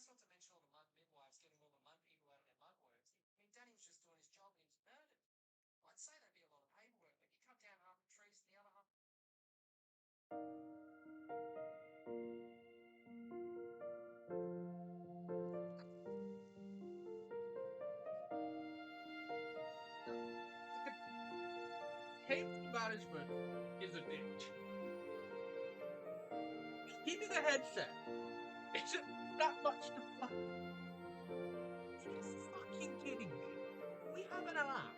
that's not to mention all the midwives getting all the mud people out of their mud works. I mean, Danny was just doing his job and he was murdered. I'd say that'd be a lot of paperwork, but you cut down half the trees and the other half. Cable management is a bitch. Give me the headset. Is it that much to fuck? Are you fucking kidding me? We have an alarm.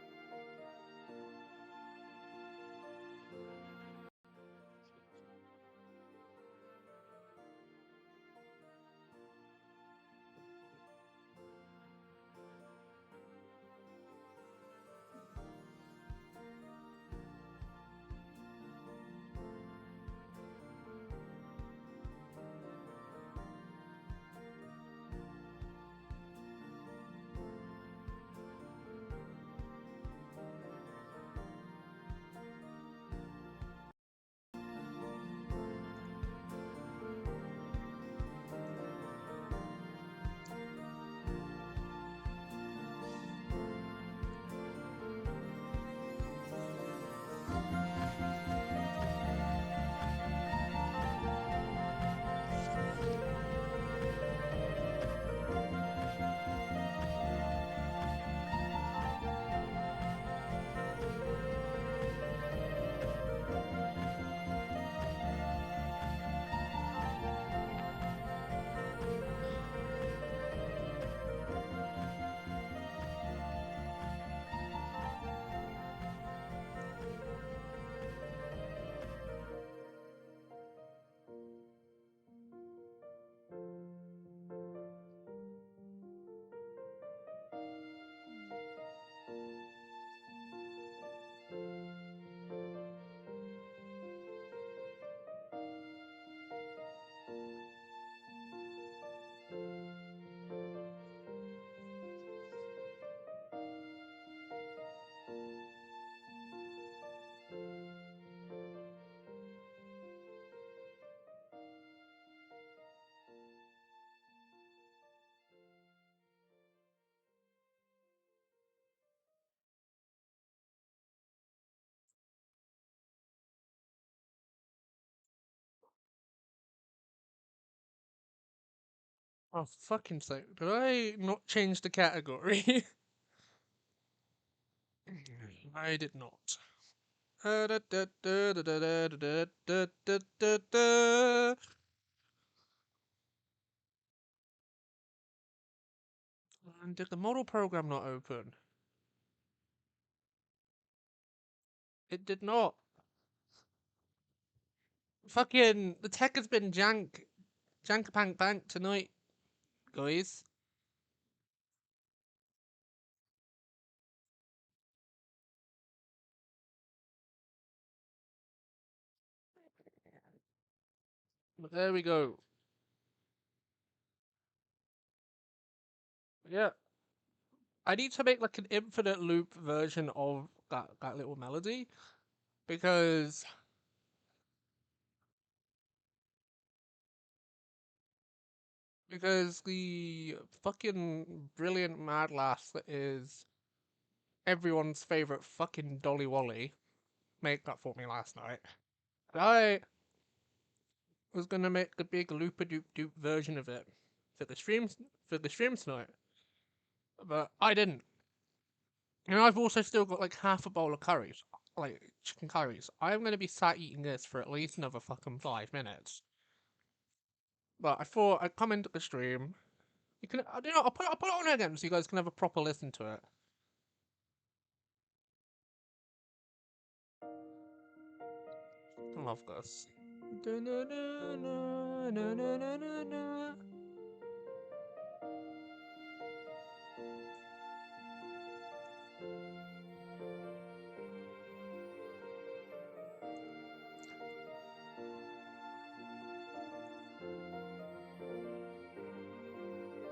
Oh, for fucking sake. Did I not change the category? I did not. And did the model program not open? It did not. Fucking, the tech has been jank bank tonight, guys. But there we go. Yeah. I need to make like an infinite loop version of that little melody because the fucking brilliant mad lass that is everyone's favorite fucking Dolly Wally made that for me last night. I was gonna make a big loop a doop doop version of it for the stream tonight, but I didn't. And I've also still got like half a bowl of curries, like chicken curries. I'm gonna be sat eating this for at least another fucking 5 minutes. But I thought I'd come into the stream. You can, you know, I'll put it on again so you guys can have a proper listen to it. I love this.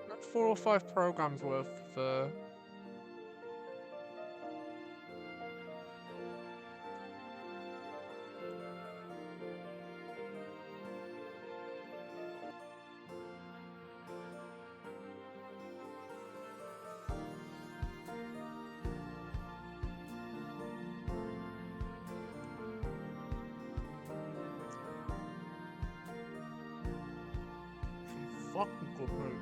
That's 4 or 5 programs worth for. fucking good, mate.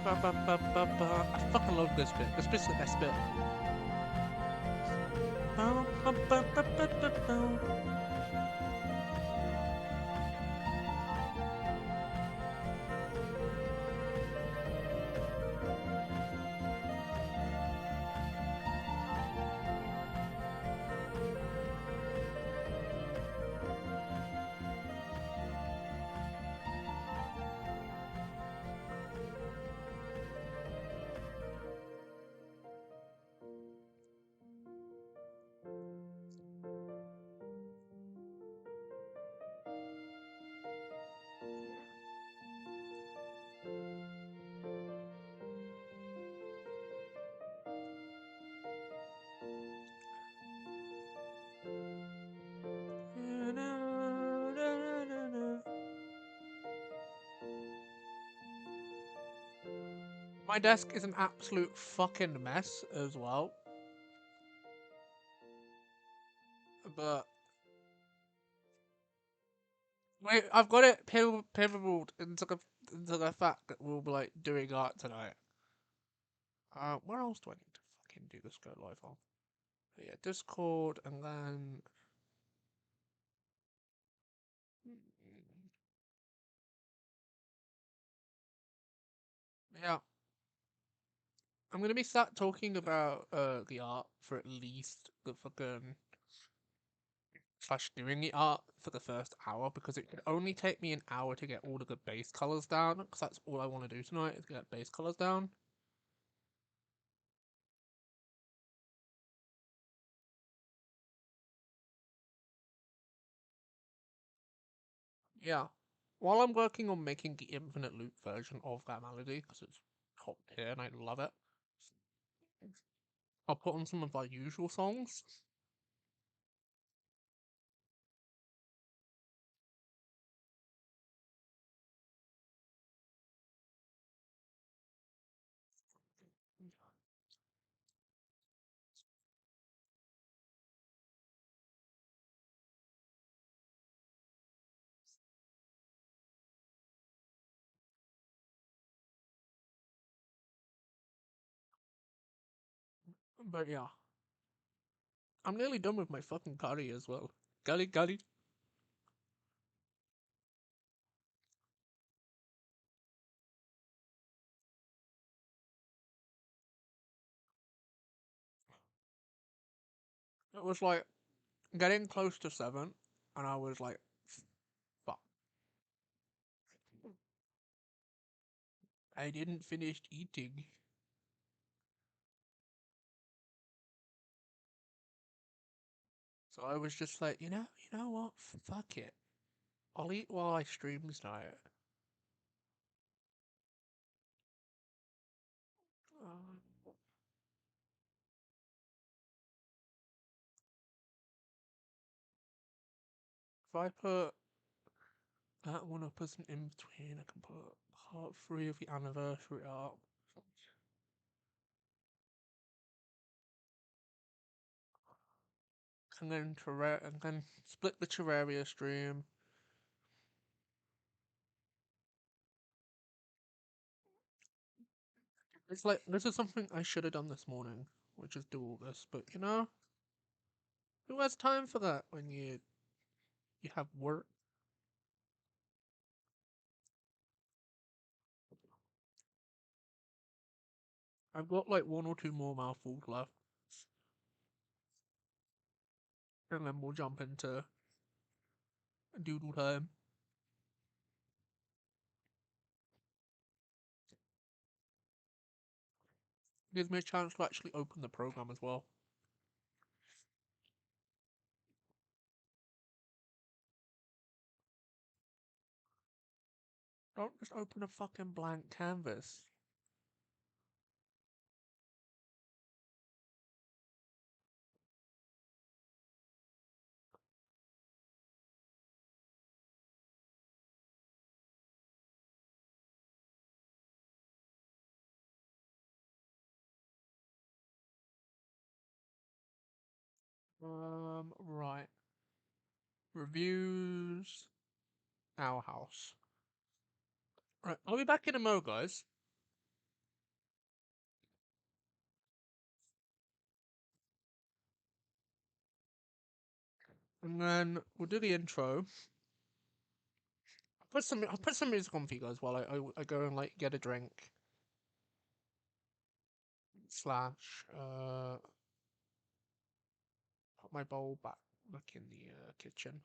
I fucking love this bit. This bit's the best bit. My desk is an absolute fucking mess as well. But wait, I've got it pivotaled into the fact that we'll be like doing art tonight. Where else do I need to fucking do this go live on? Yeah, Discord and then yeah. I'm gonna be sat talking about the art for at least the fucking slash doing the art for the first hour because it could only take me an hour to get all of the base colors down because that's all I want to do tonight is get base colors down. Yeah. While I'm working on making the infinite loop version of that melody because it's top tier and I love it, I'll put on some of our usual songs. But yeah. I'm nearly done with my fucking curry as well. Gully. It was like getting close to 7, and I was like, fuck. I didn't finish eating. So I was just like, you know what? Fuck it. I'll eat while I stream tonight. Um, if I put that one up as an in between, I can put part 3 of the anniversary art. And then split the Terraria stream. It's like this is something I should have done this morning, which is do all this, but who has time for that when you have work? I've got like 1 or 2 more mouthfuls left, and then we'll jump into doodle time. Gives me a chance to actually open the program as well. Don't just open a fucking blank canvas. Right. Reviews. Our house. Right, I'll be back in a mo, guys. And then we'll do the intro. I'll put some music on for you guys while I go and like get a drink. Slash put my bowl back in the kitchen.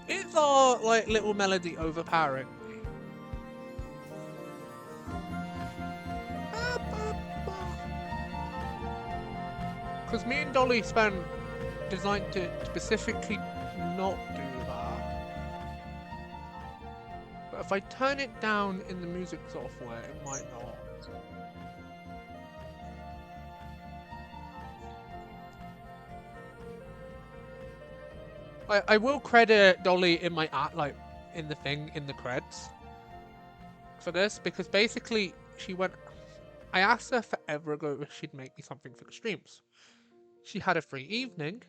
Is our like little melody overpowering? Because me and Dolly spent designed to specifically not do that. But if I turn it down in the music software, it might not. I will credit Dolly in my like in the thing in the creds for this because basically she went. I asked her forever ago if she'd make me something for the streams. She had a free evening.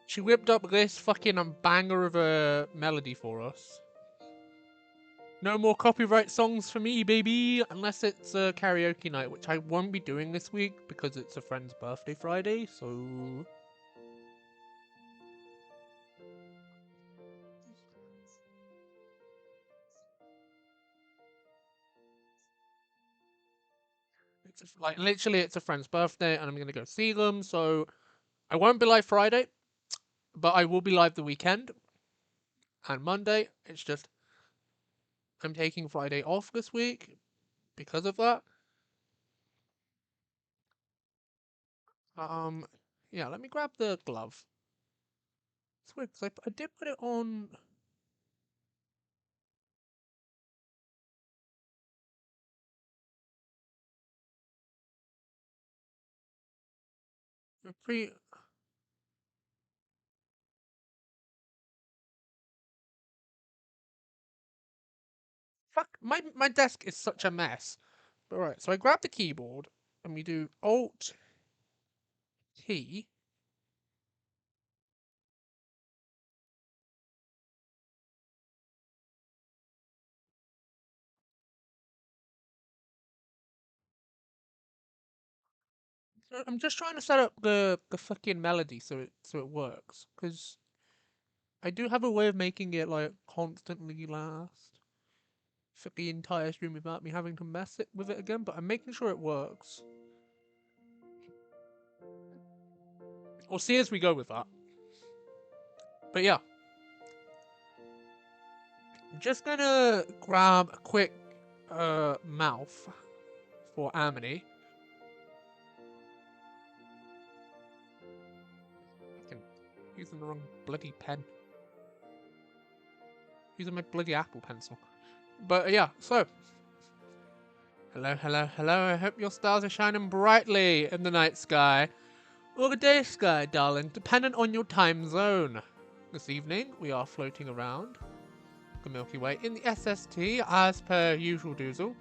She whipped up this fucking banger of a melody for us. No more copyright songs for me, baby, unless it's a karaoke night, which I won't be doing this week because it's a friend's birthday Friday, so... It's like, literally, it's a friend's birthday, and I'm gonna go see them, so... I won't be live Friday, but I will be live the weekend. And Monday, it's just... I'm taking Friday off this week because of that. Yeah, let me grab the glove. It's weird, because I did put it on... Pre... Fuck, my desk is such a mess. But right, so I grab the keyboard, and we do Alt T. I'm just trying to set up the fucking melody so it works, because I do have a way of making it like constantly last for the entire stream without me having to mess it with it again. But I'm making sure it works. We'll see as we go with that. But yeah. Just gonna grab a quick mouth for Amity. Fucking using the wrong bloody pen. Using my bloody Apple Pencil. But yeah, so. Hello, hello, hello. I hope your stars are shining brightly in the night sky. Or the day sky, darling, dependent on your time zone. This evening, we are floating around the Milky Way in the SST, as per usual doozle.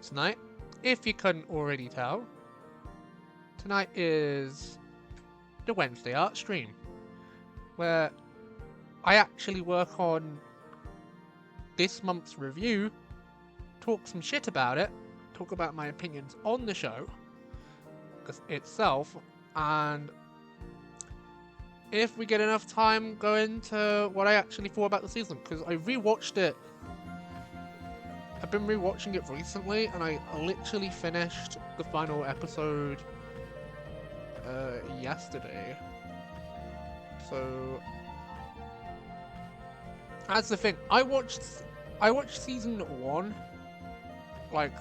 Tonight, if you couldn't already tell, tonight is the Wednesday art stream, where I actually work on this month's review, talk some shit about it, talk about my opinions on the show itself, and if we get enough time, go into what I actually thought about the season, because I rewatched it. I've been rewatching it recently, and I literally finished the final episode yesterday. So that's the thing. I watched season 1 like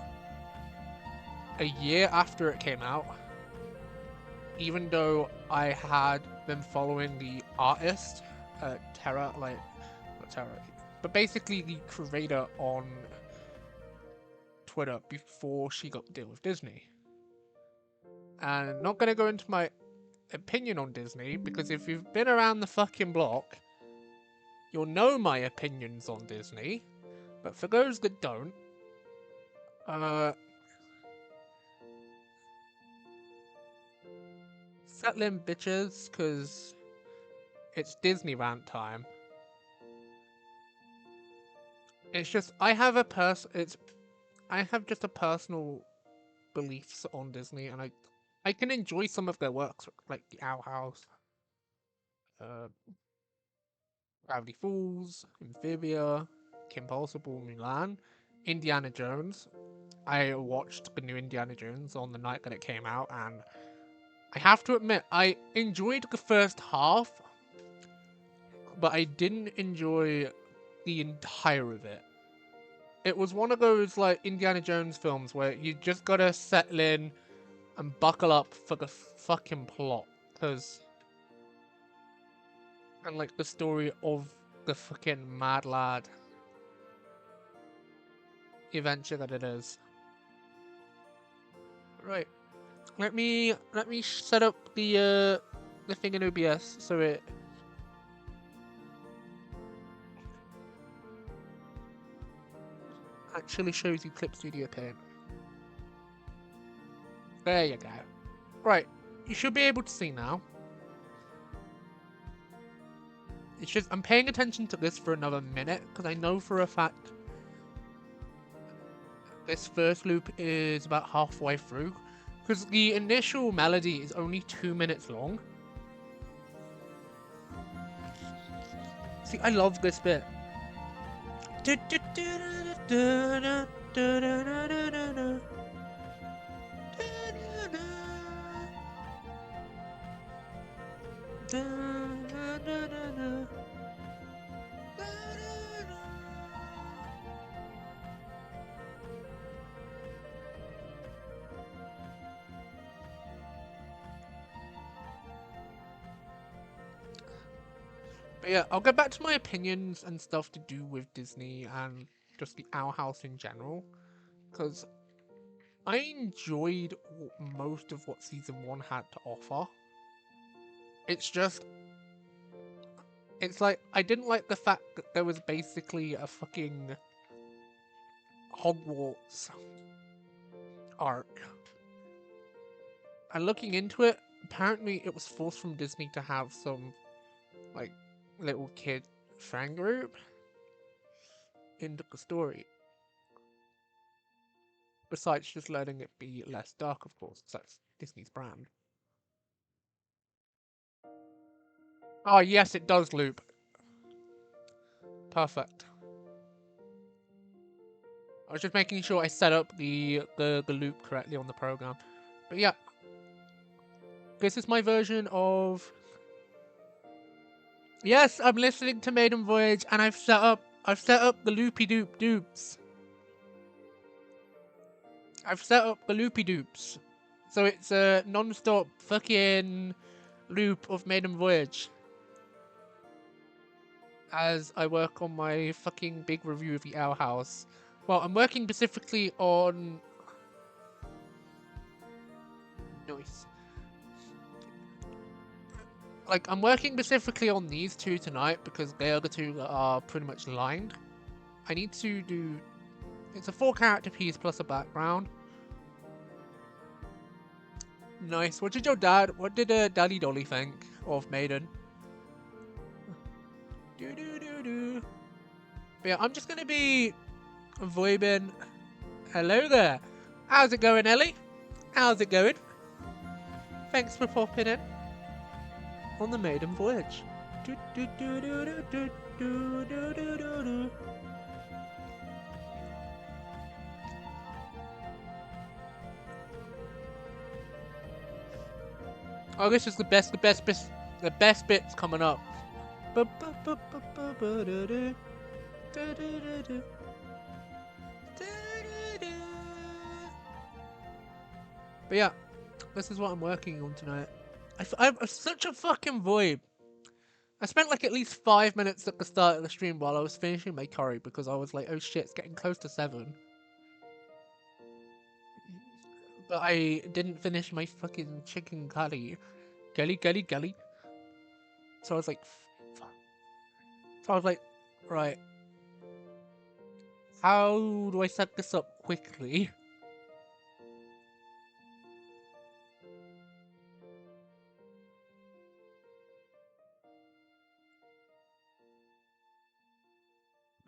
a year after it came out, even though I had been following the artist, Terra, like, not Terra, but basically the creator on Twitter before she got to deal with Disney. And not gonna go into my opinion on Disney, because if you've been around the fucking block, you'll know my opinions on Disney. But for those that don't, settle in, bitches, because it's Disney rant time. It's just I have just a personal beliefs on Disney, and I can enjoy some of their works, like the Owl House, Gravity Falls, Amphibia, Kim Possible, Mulan, Indiana Jones. I watched the new Indiana Jones on the night that it came out, and I have to admit, I enjoyed the first half, but I didn't enjoy the entire of it. It was one of those, like, Indiana Jones films where you just gotta settle in and buckle up for the fucking plot, because, and like the story of the fucking mad lad adventure that it is. Right, let me set up the thing in OBS so it actually shows you Clip Studio Paint. There you go. Right, you should be able to see now. It's just, I'm paying attention to this for another minute, because I know for a fact this first loop is about halfway through, because the initial melody is only 2 minutes long. See, I love this bit. But yeah, I'll get back to my opinions and stuff to do with Disney and just the Owl House in general, because I enjoyed most of what season 1 had to offer. It's just, it's like, I didn't like the fact that there was basically a fucking Hogwarts arc. And looking into it, apparently it was forced from Disney to have some, like, little kid fan group into the story. Besides just letting it be less dark, of course, because that's Disney's brand. Oh, yes, it does loop. Perfect. I was just making sure I set up the loop correctly on the program. But yeah, this is my version of... Yes, I'm listening to Maiden Voyage, and I've set up I've set up the loopy doop doops. I've set up the loopy doops. So it's a non-stop fucking loop of Maiden Voyage. As I work on my fucking big review of the Owl House. Well, I'm working specifically on... Nice. Like, I'm working specifically on these two tonight because the other two are pretty much lined. I need to do... It's a 4-character piece plus a background. Nice. What did Daddy Dolly think of Maiden? Do. But yeah, I'm just gonna be vibing. Hello there. How's it going, Ellie? How's it going? Thanks for popping in on the Maiden Voyage. Oh, this is the best bits coming up. But yeah, this is what I'm working on tonight. I'm such a fucking void. I spent like at least 5 minutes at the start of the stream while I was finishing my curry because I was like, oh shit, it's getting close to 7. But I didn't finish my fucking chicken curry. Gully. So I was like, fuck. So I was like, right. How do I set this up quickly?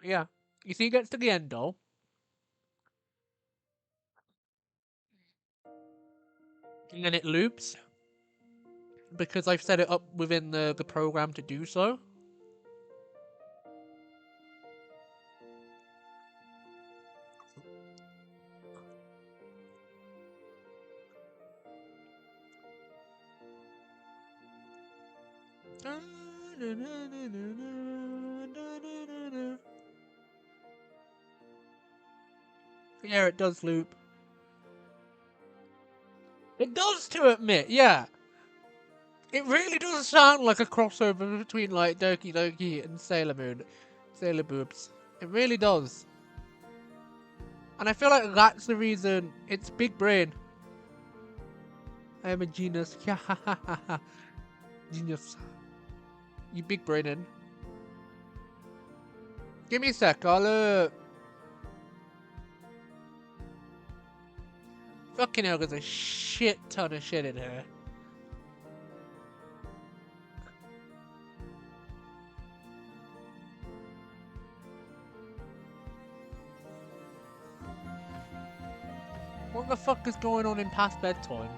Yeah. You see, it gets to the end though. And then it loops. Because I've set it up within the program to do so. Yeah, it does loop. It does, to admit, yeah. It really does sound like a crossover between like Doki Doki and Sailor Moon. Sailor Boobs. It really does. And I feel like that's the reason it's big brain. I am a genius. Genius. You big brainin'. Give me a sec, I'll Fucking hell, there's a shit ton of shit in here. What the fuck is going on in past bedtime?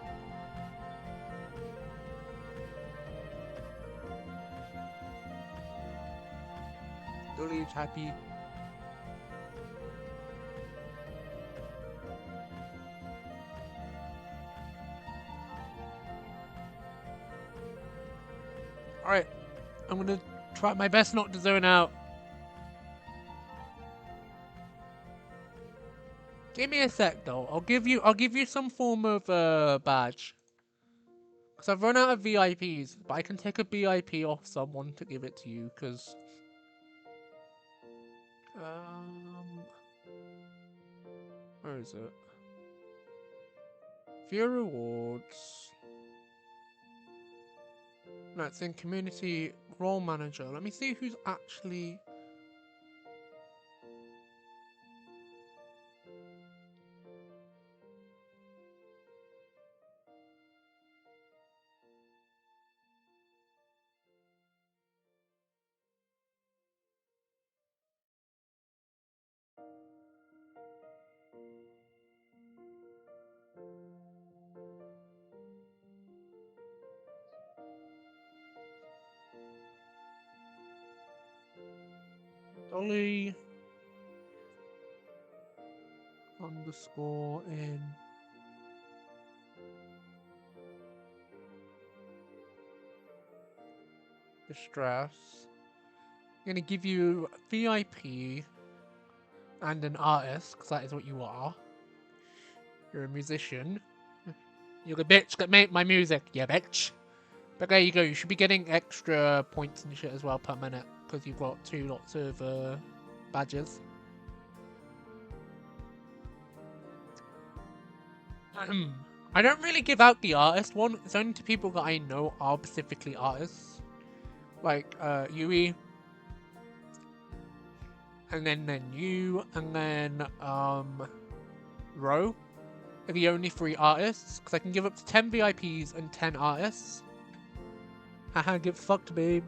Dolly's happy. Alright, I'm gonna try my best not to zone out. Give me a sec though. I'll give you some form of badge. Cause I've run out of VIPs, but I can take a VIP off someone to give it to you, cause where is it? View rewards. No, it's in community role manager. Let me see who's actually. Dolly underscore in distress. I'm gonna give you VIP and an artist, because that is what you are. You're a musician. You're a bitch that made my music, yeah bitch. But there you go, you should be getting extra points and shit as well per minute, because you've got 2 lots of badges. I don't really give out the artist one, it's only to people that I know are specifically artists. Like, Yui, and then you, and then, Ro are the only 3 artists, because I can give up to 10 VIPs and 10 artists. Haha, get fucked, babe.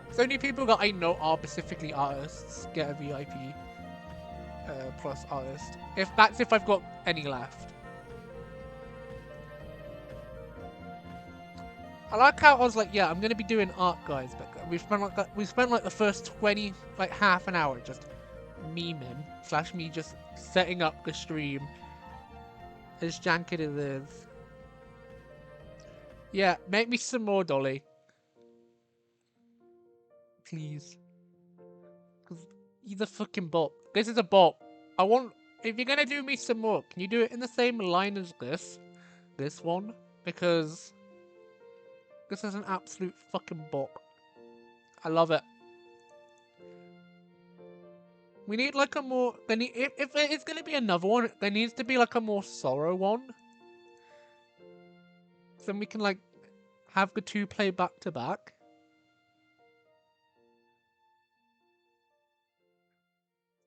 It's only people that I know are specifically artists get a VIP plus artist. If I've got any left. I like how I was like, yeah, I'm gonna be doing art, guys, but we spent like the first 20, like half an hour just memeing / me just setting up the stream as jank it is. Yeah, make me some more, Dolly. Please. Because he's a fucking bot. This is a bot. If you're gonna do me some more, can you do it in the same line as this? This one? Because this is an absolute fucking bot. I love it. We need like a more... If it is gonna be another one, there needs to be like a more sorrow one. So then we can like have the 2 play back to back.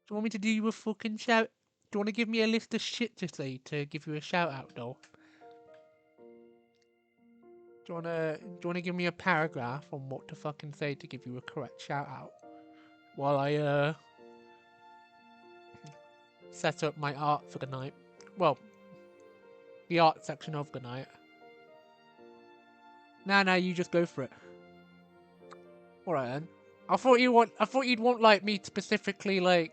Do you want me to do you a fucking shout? Do you want to give me a list of shit to say to give you a shout out, though? Do you wanna give me a paragraph on what to fucking say to give you a correct shout out? While I set up my art for the night. Well, the art section of the night. Nah, you just go for it. Alright then. I thought you'd want like me to specifically like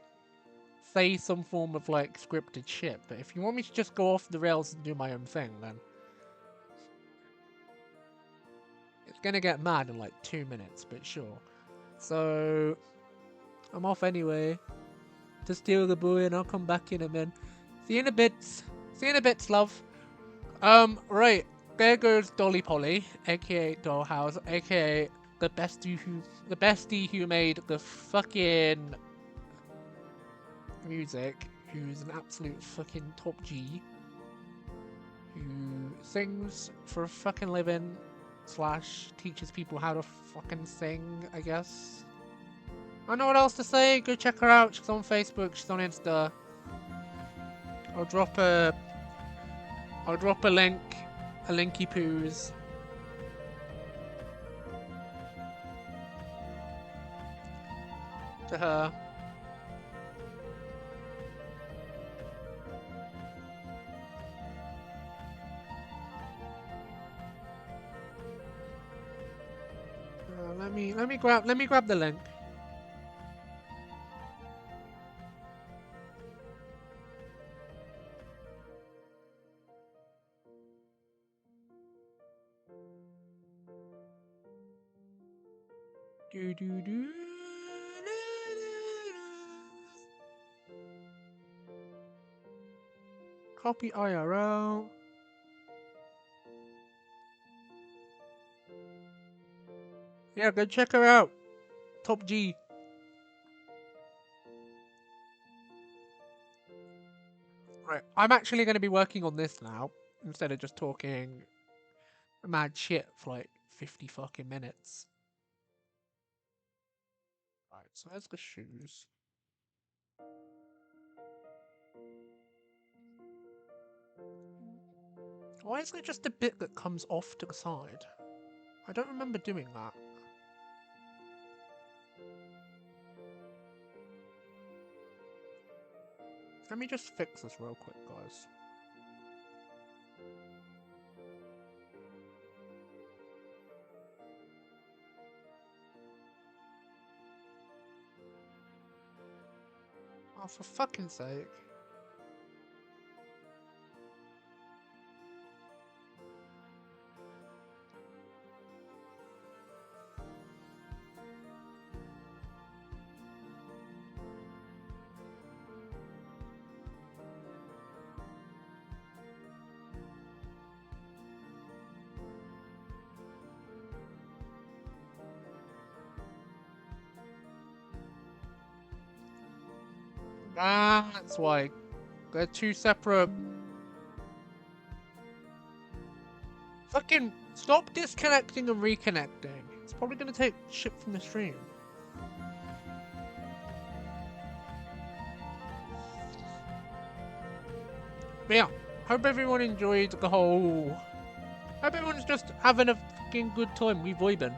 say some form of like scripted shit, but if you want me to just go off the rails and do my own thing, then it's gonna get mad in like 2 minutes, but sure. So I'm off anyway to steal the boy, and I'll come back in a minute. See you in a bit. See you in a bit, love. Right. There goes Dolly Polly, aka Dollhouse, aka the bestie who made the fucking music, who's an absolute fucking top G, who sings for a fucking living / teaches people how to fucking sing, I guess. I don't know what else to say. Go check her out. She's on Facebook. She's on Insta. I'll drop a link, a linky poos. To her. Let me grab the link. Copy IRL. Yeah, go check her out. Top G. Right, I'm actually going to be working on this now instead of just talking mad shit for like 50 fucking minutes. Right, so there's the shoes. Why isn't it just a bit that comes off to the side? I don't remember doing that. Let me just fix this real quick, guys. Oh, for fucking sake. That's why. They're two separate... Fucking stop disconnecting and reconnecting. It's probably gonna take shit from the stream. But yeah, hope everyone enjoyed the whole... Hope everyone's just having a fucking good time. We vibing.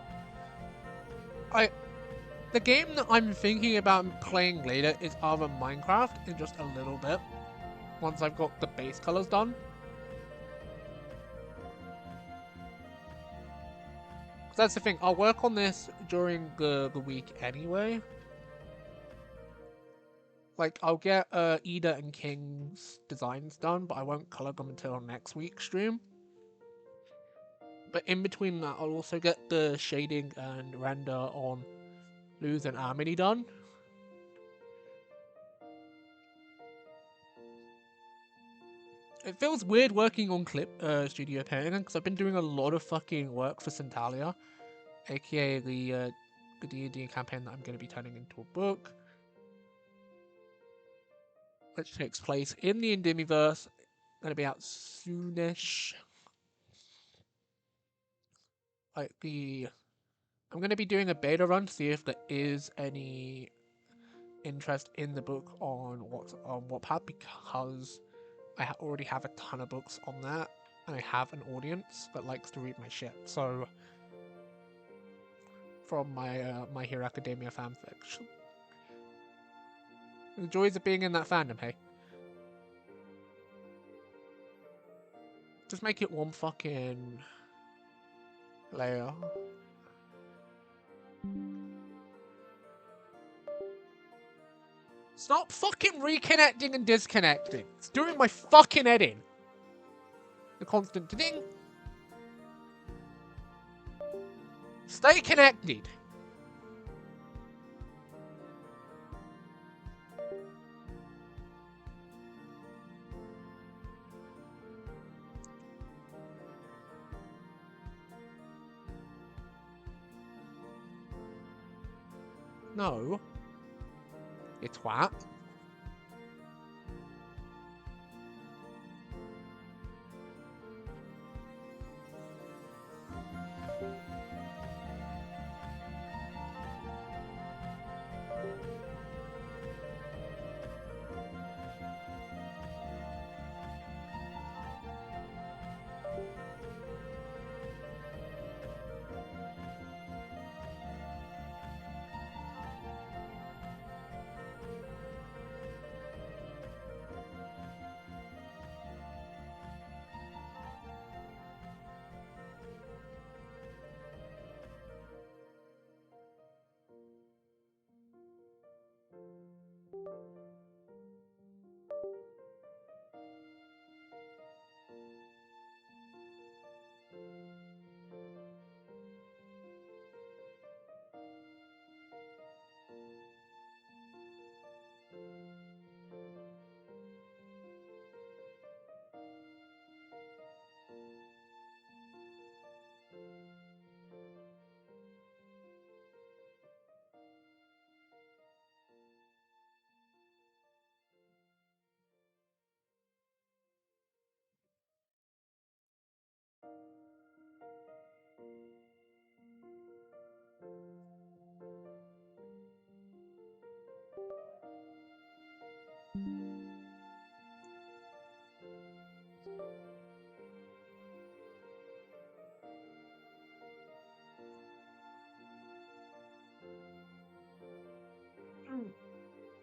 The game that I'm thinking about playing later is either Minecraft in just a little bit. Once I've got the base colors done. That's the thing, I'll work on this during the week anyway. Like, I'll get Eda and King's designs done, but I won't color them until next week's stream. But in between that, I'll also get the shading and render on Luz and Amity done. It feels weird working on Studio Painting, because I've been doing a lot of fucking work for Centralia, aka the D&D campaign that I'm going to be turning into a book, which takes place in the Indimiverse. Going to be out soonish. I'm going to be doing a beta run to see if there is any interest in the book on Wattpad, because I already have a ton of books on that, and I have an audience that likes to read my shit. So, from my My Hero Academia fanfic. The joys of being in that fandom, hey? Just make it one fucking layer. Stop fucking reconnecting and disconnecting. It's doing my fucking head in. The constant ding. Stay connected. No. You twat.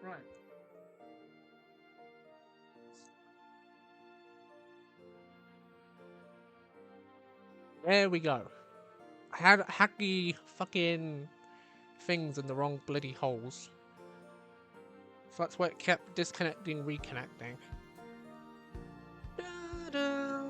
Right. There we go. I had hacky fucking things in the wrong bloody holes. So that's why it kept disconnecting, reconnecting. Da-da.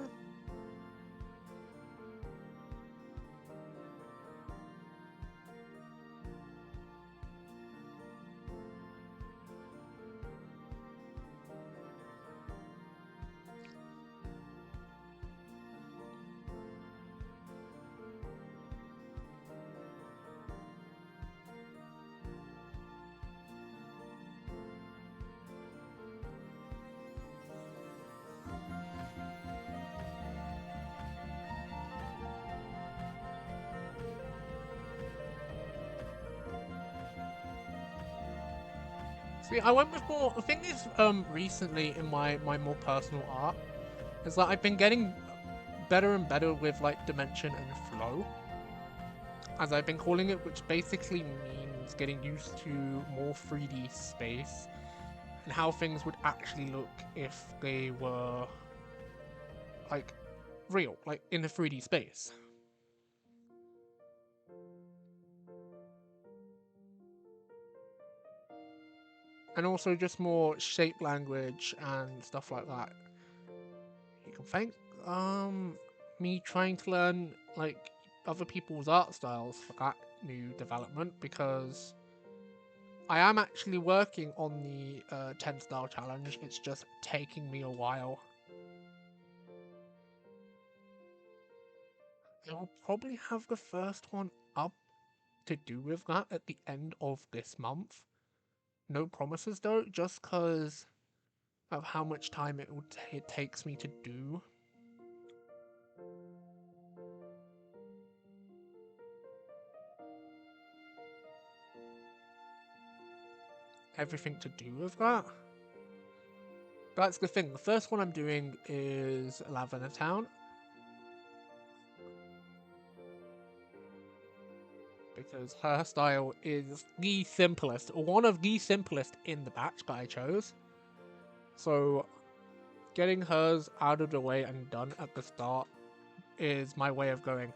See, I went with more. The thing is, recently in my more personal art, is that I've been getting better and better with like dimension and flow, as I've been calling it, which basically means getting used to more 3D space and how things would actually look if they were like real, like in a 3D space. And also just more shape language and stuff like that. You can thank me trying to learn like other people's art styles for that new development, because I am actually working on the 10 style challenge. It's just taking me a while. I will probably have the first one up to do with that at the end of this month. No promises though, just because of how much time it takes me to do. Everything to do with that. That's the thing. The first one I'm doing is Lavender Town, because her style is the simplest, one of the simplest in the batch that I chose. So getting hers out of the way and done at the start is my way of going,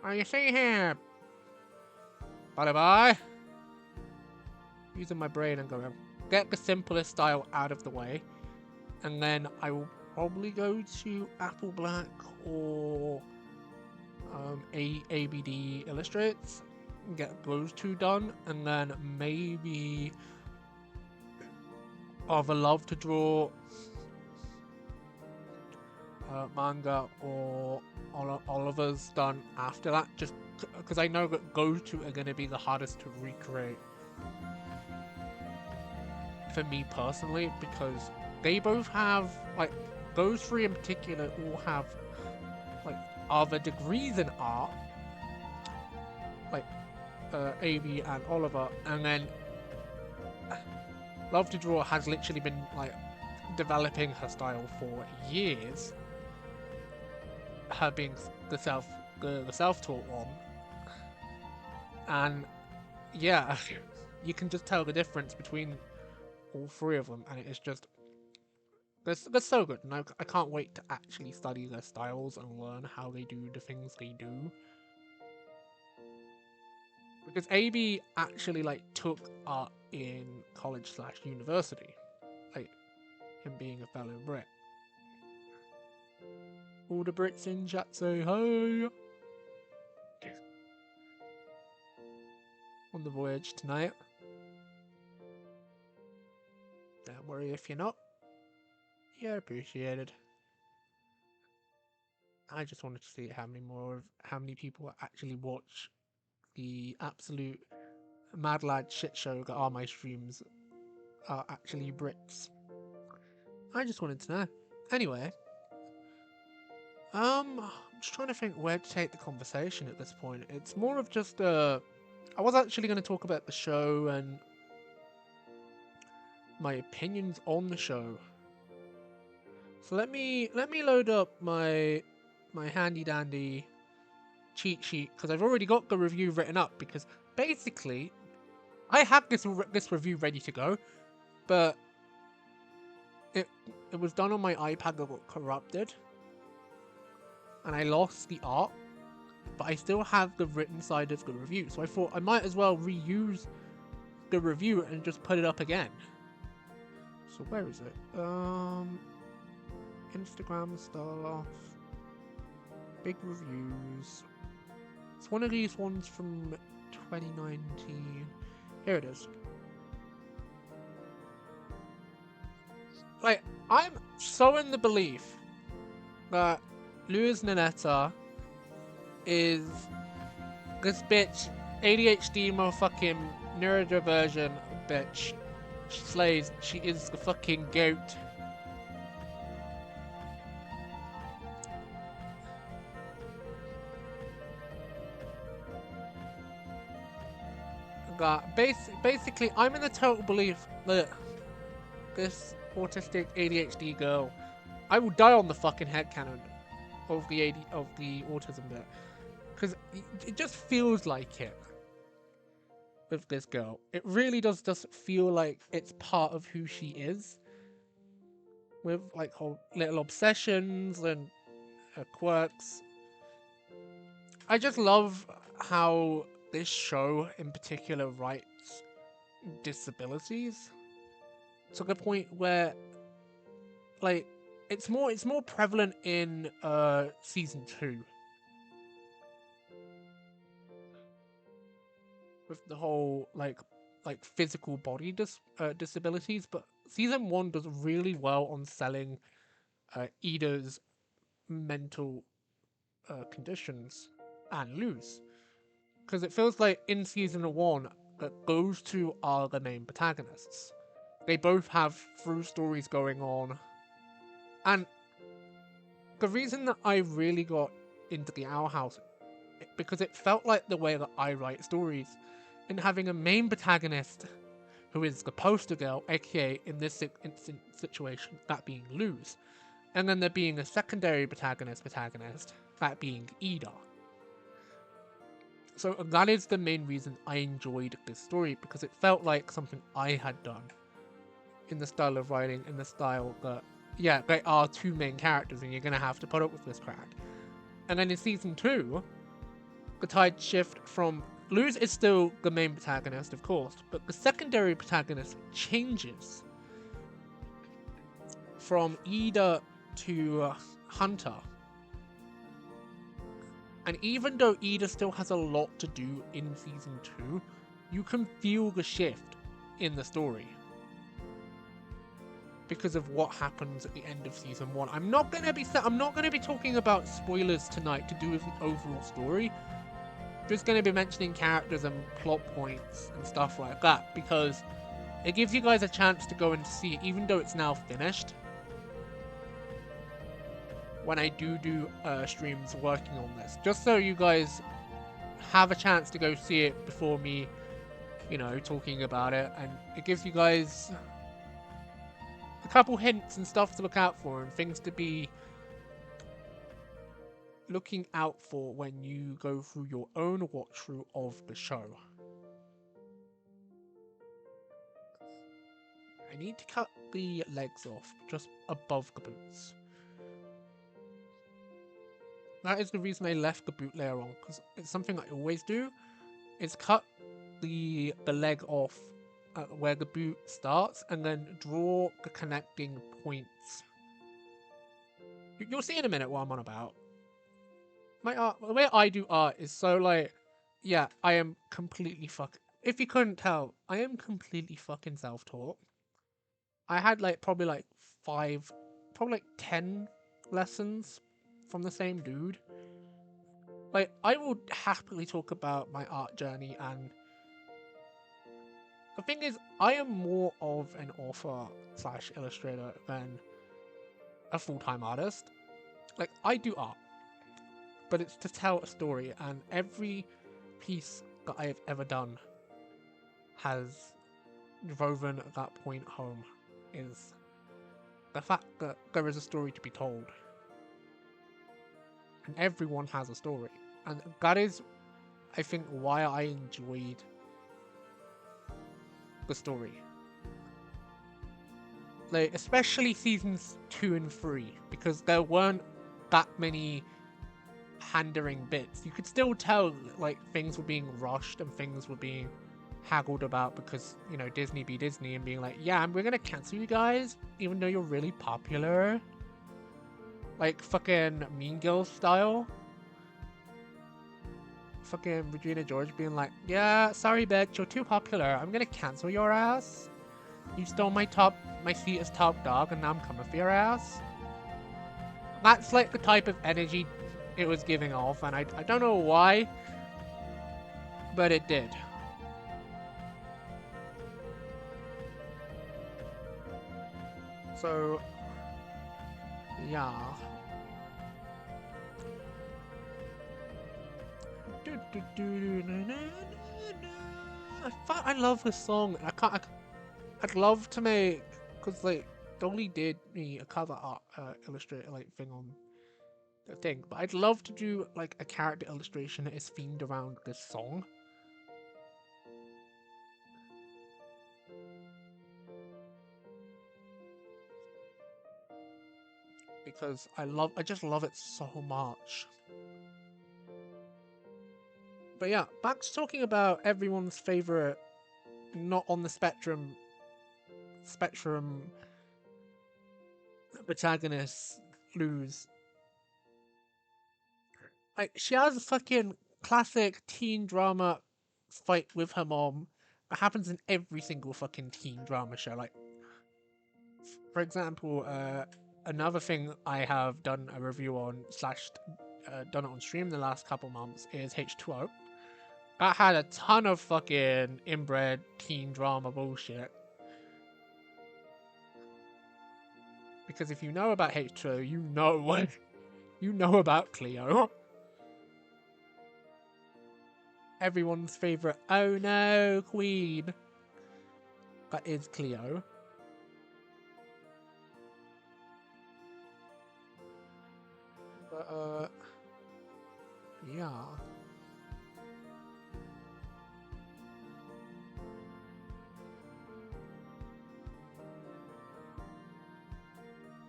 oh, you see here, bye-bye. Using my brain and going, get the simplest style out of the way, and then I will probably go to Apple Black or ABD Illustrates, get those two done, and then maybe either love to draw manga or Oliver's done after that, just because I know that those two are going to be the hardest to recreate for me personally, because they both have, like, those three in particular all have like other degrees in art, like AB and Oliver, and then Love to Draw has literally been like developing her style for years, her being the self-taught one, and yeah, you can just tell the difference between all three of them, and it is just they're so good, and I can't wait to actually study their styles and learn how they do the things they do. Because AB actually like took art in college/university, like him being a fellow Brit. All the Brits in chat say hi. On the voyage tonight. Don't worry if you're not. You're appreciated. I just wanted to see how many people actually watch the absolute mad lad shit show that are my streams are actually Brits. I just wanted to know. Anyway, I'm just trying to think where to take the conversation at this point. It's more of just I was actually going to talk about the show and my opinions on the show. So let me load up my handy dandy cheat sheet, because I've already got the review written up, because basically I had this review ready to go, but it was done on my iPad that got corrupted and I lost the art, but I still have the written side of the review, so I thought I might as well reuse the review and just put it up again. So where is it? Instagram stuff, big reviews. It's one of these ones from 2019. Here it is. Like, I'm so in the belief that Luz Nanetta is this bitch, ADHD motherfucking neurodivergent bitch. She slays. She is the fucking goat. that basically I'm in the total belief that this autistic ADHD girl, I will die on the fucking headcanon of the autism bit, because it just feels like it with this girl. It really does just feel like it's part of who she is, with like her little obsessions and her quirks. I just love how this show in particular writes disabilities to the point where, like, it's more prevalent in season 2 with the whole like physical body disabilities, but season 1 does really well on selling Ida's mental conditions and Lou's, because it feels like in season 1 that those two are the main protagonists. They both have through stories going on, and the reason that I really got into the Owl House, because it felt like the way that I write stories, and having a main protagonist who is the poster girl, aka in this situation, that being Luz, and then there being a secondary protagonist, that being Ida. So that is the main reason I enjoyed this story, because it felt like something I had done in the style of writing, in the style that, yeah, they are two main characters and you're going to have to put up with this crap. And then in season 2, the tide shift from Luz is still the main protagonist, of course, but the secondary protagonist changes from Ida to Hunter. And even though Ida still has a lot to do in season 2, you can feel the shift in the story because of what happens at the end of season 1. I'm not gonna be talking about spoilers tonight to do with the overall story. I'm just gonna be mentioning characters and plot points and stuff like that, because it gives you guys a chance to go and see it, even though it's now finished. When I do streams working on this, just so you guys have a chance to go see it before me, you know, talking about it, and it gives you guys a couple hints and stuff to look out for and things to be looking out for when you go through your own watch through of the show. I need to cut the legs off just above the boots. That is the reason I left the boot layer on, because it's something I always do, is cut the leg off where the boot starts and then draw the connecting points. You'll see in a minute what I'm on about. My art, the way I do art is so like, yeah, I am completely if you couldn't tell, I am completely fucking self-taught. I had like probably like 10 lessons from the same dude. Like, I will happily talk about my art journey, and the thing is, I am more of an author / illustrator than a full-time artist. Like, I do art, but it's to tell a story, and every piece that I have ever done has woven that point home, is the fact that there is a story to be told. And everyone has a story. And that is, I think, why I enjoyed the story. Like, especially seasons 2 and 3, because there weren't that many handering bits. You could still tell, like, things were being rushed and things were being haggled about because, you know, Disney be Disney and being like, yeah, we're gonna cancel you guys, even though you're really popular. Like, fucking Mean Girls style. Fucking Regina George being like, yeah, sorry bitch, you're too popular, I'm gonna cancel your ass. You stole my seat as top dog and now I'm coming for your ass. That's like the type of energy it was giving off, and I don't know why, but it did. So, yeah. I love this song. I'd love to make, because like Dolly did me a cover art illustrator like thing on the thing, but I'd love to do like a character illustration that is themed around this song. Because I just love it so much. But yeah, back to talking about everyone's favorite, not on the spectrum protagonist, Luz. Like, she has a fucking classic teen drama fight with her mom that happens in every single fucking teen drama show. Like, for example, another thing I have done a review on slash done it on stream the last couple months is H2O. That had a ton of fucking inbred teen drama bullshit. Because if you know about H2O, you know what you know about Cleo. Everyone's favorite oh no queen. That is Cleo. But yeah.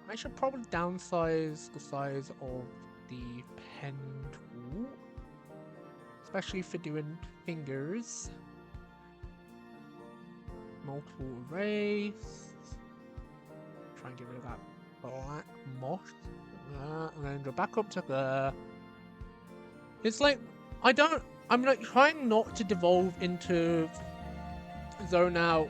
I should probably downsize the size of the pen tool, especially for doing fingers. Multiple erase. Try and get rid of that black moss. And then go back up to there. It's like, I'm like trying not to devolve into zone out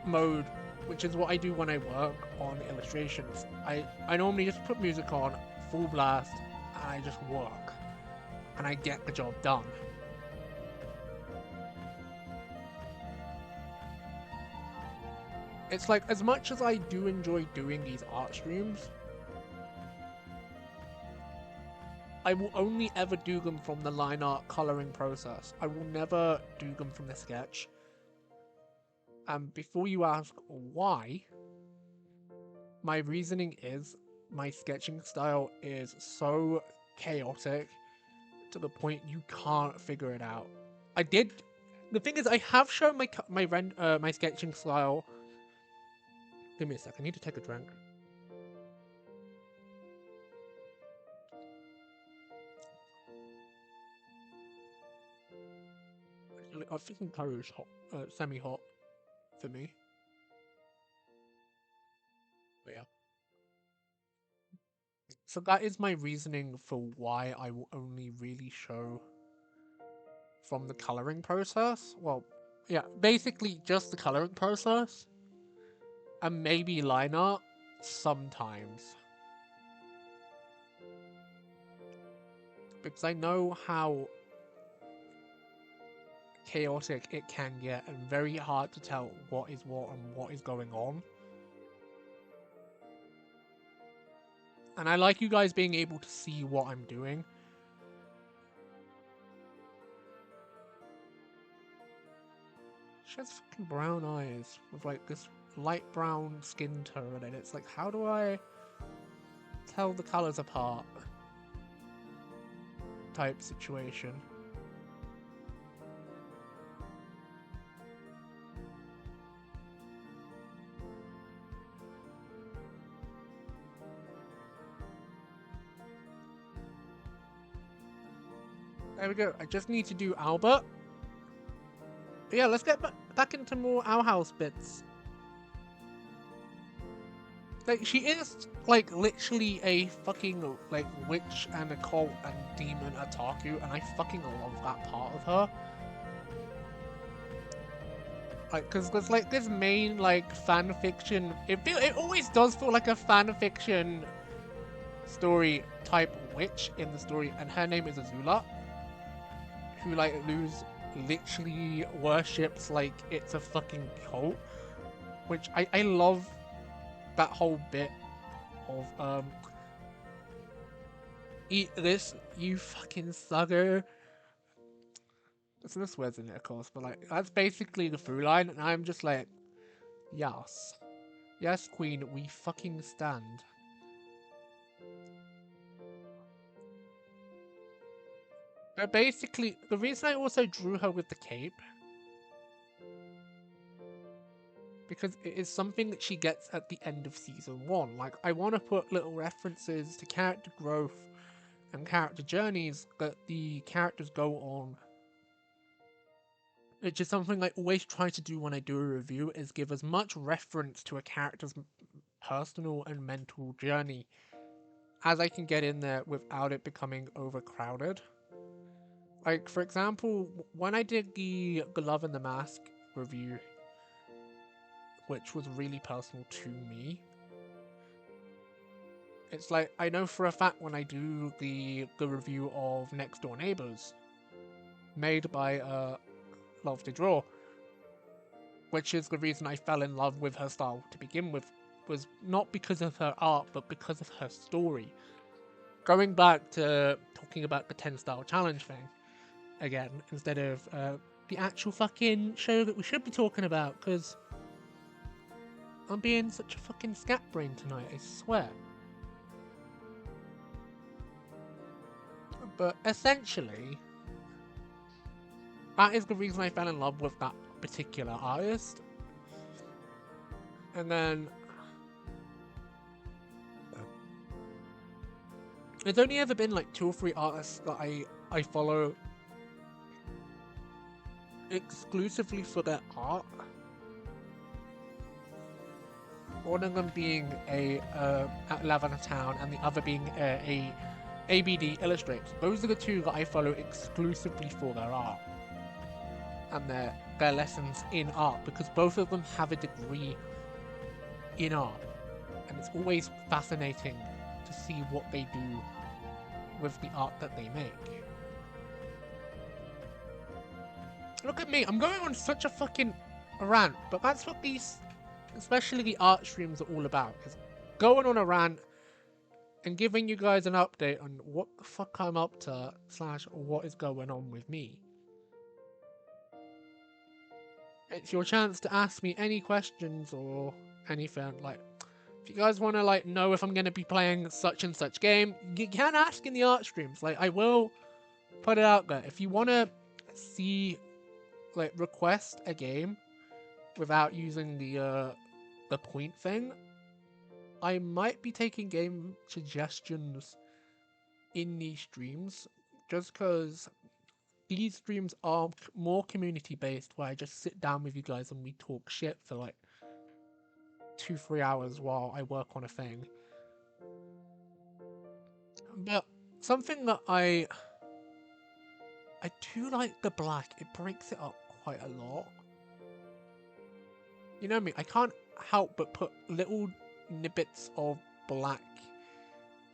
mode, which is what I do when I work on illustrations. I normally just put music on, full blast, and I just work. And I get the job done. It's like, as much as I do enjoy doing these art streams, I will only ever do them from the line art coloring process. I will never do them from the sketch. And before you ask why, my reasoning is my sketching style is so chaotic to the point you can't figure it out. The thing is, I have shown my sketching style. Give me a sec. I need to take a drink. I think curry is hot, semi-hot for me. But yeah. So that is my reasoning for why I will only really show from the coloring process. Well, yeah, basically just the coloring process. And maybe line art sometimes. Because I know how chaotic it can get and very hard to tell what is what and what is going on. And I like you guys being able to see what I'm doing. She has fucking brown eyes with like this light brown skin tone, and it's like, how do I tell the colors apart? Type situation. There we go. I just need to do Albert. But yeah, let's get back into more Owl House bits. Like, she is, like, literally a fucking, like, witch and occult and demon otaku, and I fucking love that part of her. Like, cause there's, like, this main, like, fan fiction, it always does feel like a fan fiction story type witch in the story, and her name is Azula, who, like, literally worships like it's a fucking cult, which I love that whole bit of eat this, you fucking sucker. It's no swears in it, of course, but like that's basically the through line, and I'm just like, yes, yes, Queen, we fucking stand. But basically, the reason I also drew her with the cape, because it is something that she gets at the end of season 1. Like, I want to put little references to character growth and character journeys that the characters go on. Which is something I always try to do when I do a review, is give as much reference to a character's personal and mental journey as I can get in there without it becoming overcrowded. Like, for example, when I did the Glove and the Mask review, which was really personal to me, it's like, I know for a fact when I do the review of Next Door Neighbors, made by Love to Draw, which is the reason I fell in love with her style to begin with, was not because of her art, but because of her story. Going back to talking about the 10-style challenge thing again, instead of the actual fucking show that we should be talking about, because I'm being such a fucking scat brain tonight, I swear. But essentially, that is the reason I fell in love with that particular artist. And then there's only ever been like 2 or 3 artists that I follow exclusively for their art. One of them being a at Lavender Town, and the other being a ABD Illustrates. Those are the 2 that I follow exclusively for their art and their lessons in art, because both of them have a degree in art, and it's always fascinating to see what they do with the art that they make. Look at me, I'm going on such a fucking rant, but that's what these, especially the art streams, are all about, is going on a rant and giving you guys an update on what the fuck I'm up to, / what is going on with me. It's your chance to ask me any questions or anything. Like, if you guys want to like know if I'm going to be playing such and such game, you can ask in the art streams. Like, I will put it out there. If you want to see, like, request a game without using the point thing, I might be taking game suggestions in these streams, just because these streams are more community based, where I just sit down with you guys and we talk shit for like 2-3 hours while I work on a thing. But something that I do like the black, it breaks it up quite a lot. You know me, I can't help but put little snippets of black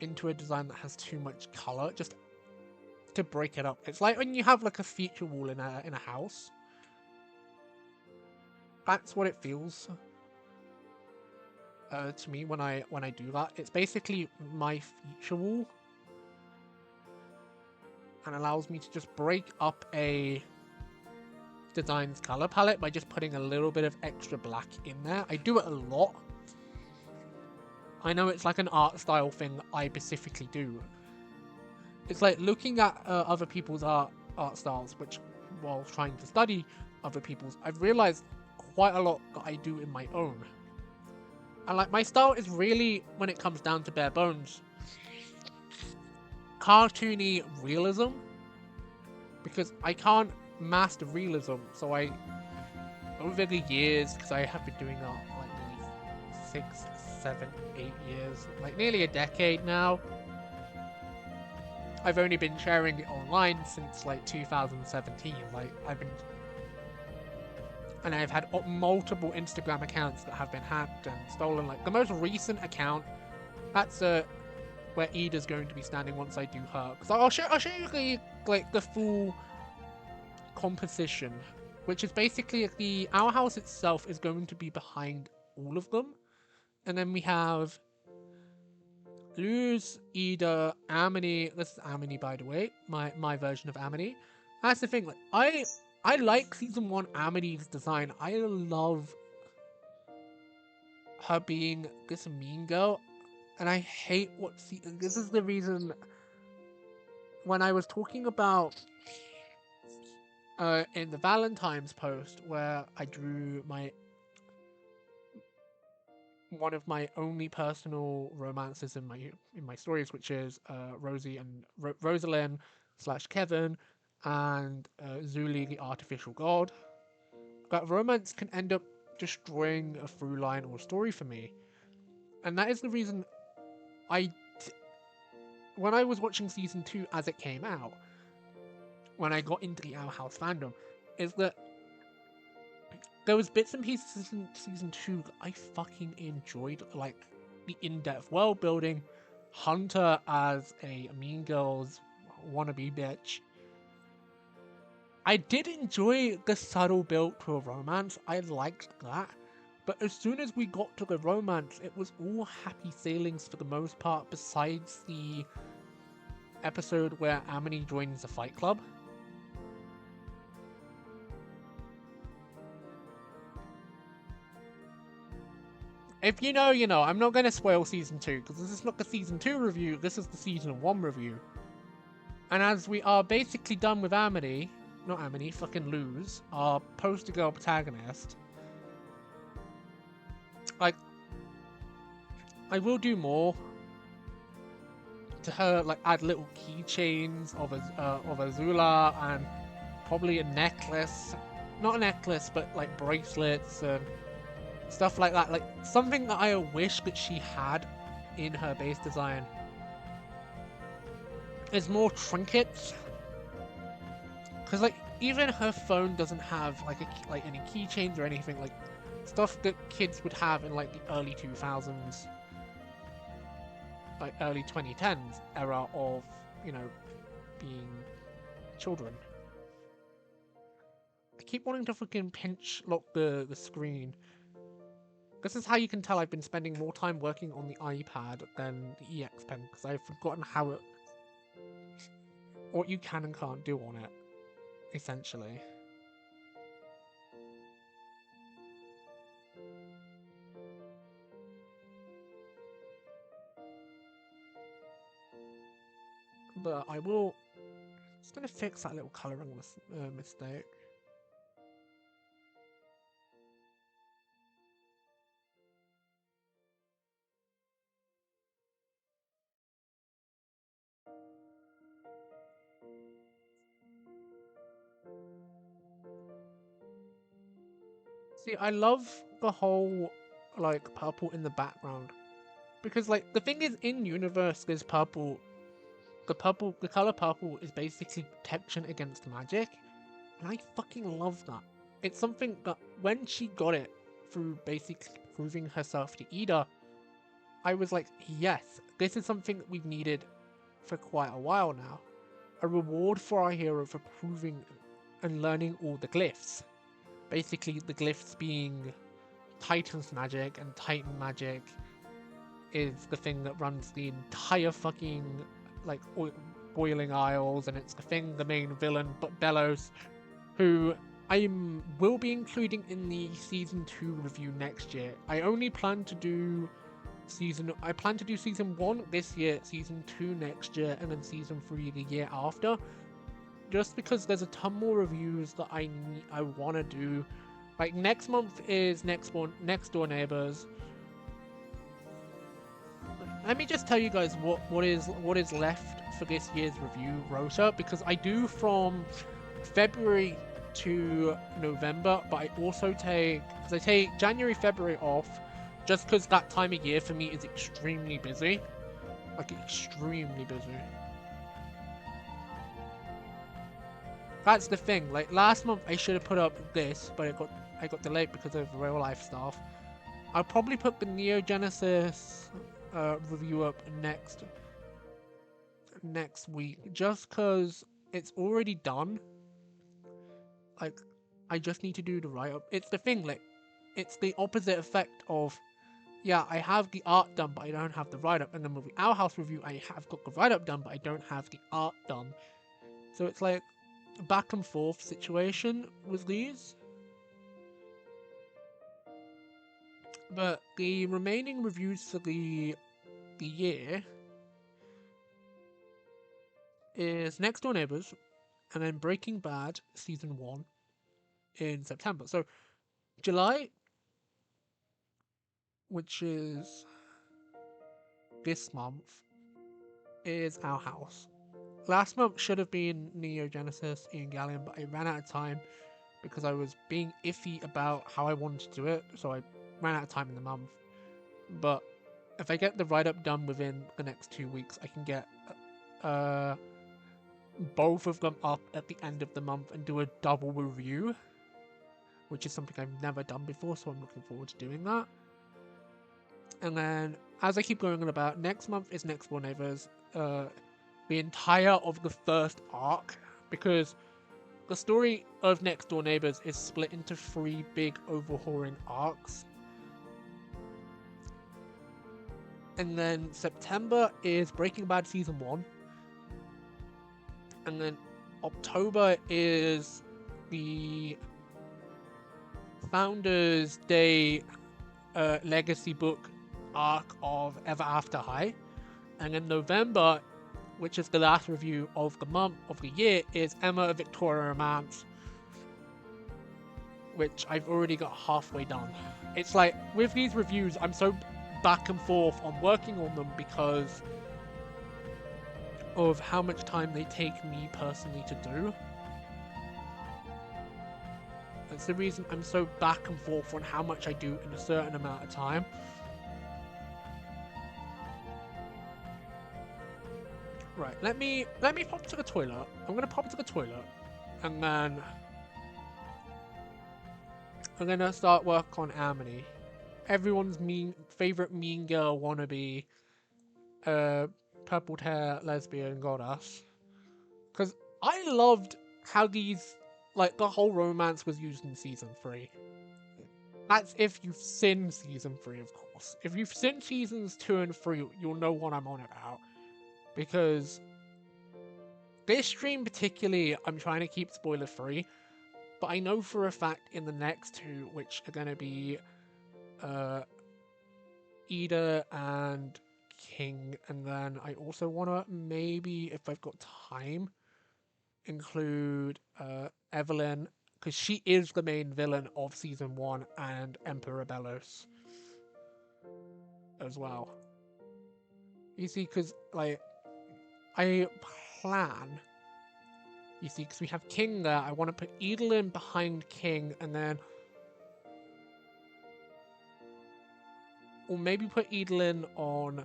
into a design that has too much color, just to break it up. It's like when you have like a feature wall in a house. That's what it feels to me when I do that. It's basically my feature wall, and allows me to just break up a design's color palette by just putting a little bit of extra black in there. I do it a lot. I know it's like an art style thing that I specifically do. It's like looking at other people's art styles, which, while trying to study other people's, I've realized quite a lot that I do in my own. And like, my style is really, when it comes down to bare bones, cartoony realism, because I can't master realism. So I, over the years, because I have been doing that like maybe 6, 7, 8 years, like nearly a decade now. I've only been sharing it online since like 2017. Like, and I've had multiple Instagram accounts that have been hacked and stolen. Like, the most recent account, that's where Ida's going to be standing once I do her. Because I'll show you the full composition, which is basically our house itself is going to be behind all of them, and then we have Luz, Ida, Amity. This is Amity, by the way, my version of Amity. That's the thing. Like I like season 1 Amity's design. I love her being this mean girl, and I hate what this is the reason when I was talking about in the Valentine's post where I drew my one of my only personal romances in my stories, which is Rosie and Rosalind slash Kevin and Zuli the artificial god. That romance can end up destroying a through line or story for me, and that is the reason I when I was watching season 2 as it came out, when I got into the Owl House fandom, is that there was bits and pieces in season 2 that I fucking enjoyed, like the in-depth world building, Hunter as a Mean Girls wannabe bitch. I did enjoy the subtle build to a romance. I liked that. But as soon as we got to the romance, it was all happy sailings for the most part, besides the episode where Amity joins the Fight Club. If you know, you know. I'm not going to spoil Season 2, because this is not the Season 2 review, this is the Season 1 review. And as we are basically done with Amity, not Amity, fucking Luz, our poster girl protagonist, like, I will do more to her, like add little keychains of Azula and probably a necklace, not a necklace, but like bracelets and stuff like that. Like something that I wish that she had in her base design is more trinkets, because like even her phone doesn't have like any keychains or anything, like stuff that kids would have in like the early 2000s, like early 2010s era of, you know, being children. I keep wanting to fucking pinch lock the screen. This is how you can tell I've been spending more time working on the iPad than the EX Pen, because I've forgotten how it, what you can and can't do on it, essentially. But I will. Just gonna fix that little colouring mistake. See, I love the whole like purple in the background, because like the thing is, in universe there's purple. The color purple is basically protection against magic, and I fucking love that. It's something that when she got it through basically proving herself to Ida, I was like, yes, this is something that we've needed for quite a while now. A reward for our hero for proving and learning all the glyphs. Basically, the glyphs being Titan's magic, and Titan magic is the thing that runs the entire fucking like Boiling Isles, and it's the thing the main villain, but Belos, who I will be including in the season 2 review next year. I only plan to do season 1 this year, season 2 next year, and then season 3 the year after. Just because there's a ton more reviews that I want to do. Like next month is Next Door Neighbors. Let me just tell you guys what is left for this year's review rota, because I do from February to November, but I also take January, February off, just because that time of year for me is extremely busy, like extremely busy. That's the thing. Like last month, I should have put up this, but I got delayed because of real life stuff. I'll probably put the Neo Genesis review up next week, just because it's already done. Like, I just need to do the write up. It's the thing, like, it's the opposite effect of, yeah, I have the art done, but I don't have the write up. And then with the Owl House review, I have got the write up done, but I don't have the art done. So it's like, back and forth situation with these. But the remaining reviews for the year is Next Door Neighbors and then Breaking Bad Season 1 in September. So July, which is this month, is Our House. Last month should have been Neo Genesis Evangelion, but I ran out of time because I was being iffy about how I wanted to do it, so I ran out of time in the month. But if I get the write-up done within the next 2 weeks, I can get both of them up at the end of the month and do a double review, which is something I've never done before, so I'm looking forward to doing that. And then, as I keep going on about, next month is Next Door Neighbors, the entire of the first arc, because the story of Next Door Neighbors is split into 3 big overhauling arcs. And then September is Breaking Bad Season 1. And then October is the Founders Day legacy book arc of Ever After High. And then November, which is the last review of the month of the year, is Emma Victoria Romance, which I've already got halfway done. It's like, with these reviews, I'm so back and forth on working on them because of how much time they take me personally to do. That's the reason I'm so back and forth on how much I do in a certain amount of time. Right, let me pop to the toilet. I'm gonna pop to the toilet, and then I'm gonna start work on Amity. Everyone's favorite mean girl wannabe, purple hair lesbian goddess. Because I loved how these, like, the whole romance was used in season 3. That's if you've seen season 3, of course. If you've seen seasons 2 and 3, you'll know what I'm on about. Because this stream particularly, I'm trying to keep spoiler free, but I know for a fact in the next 2, which are going to be Ida and King, and then I also want to, maybe if I've got time, include Evelyn, because she is the main villain of season 1, and Emperor Bellos as well. You see, because, like, I plan, you see, because we have King there, I want to put Edelyn behind King, and then, or maybe put Edelyn on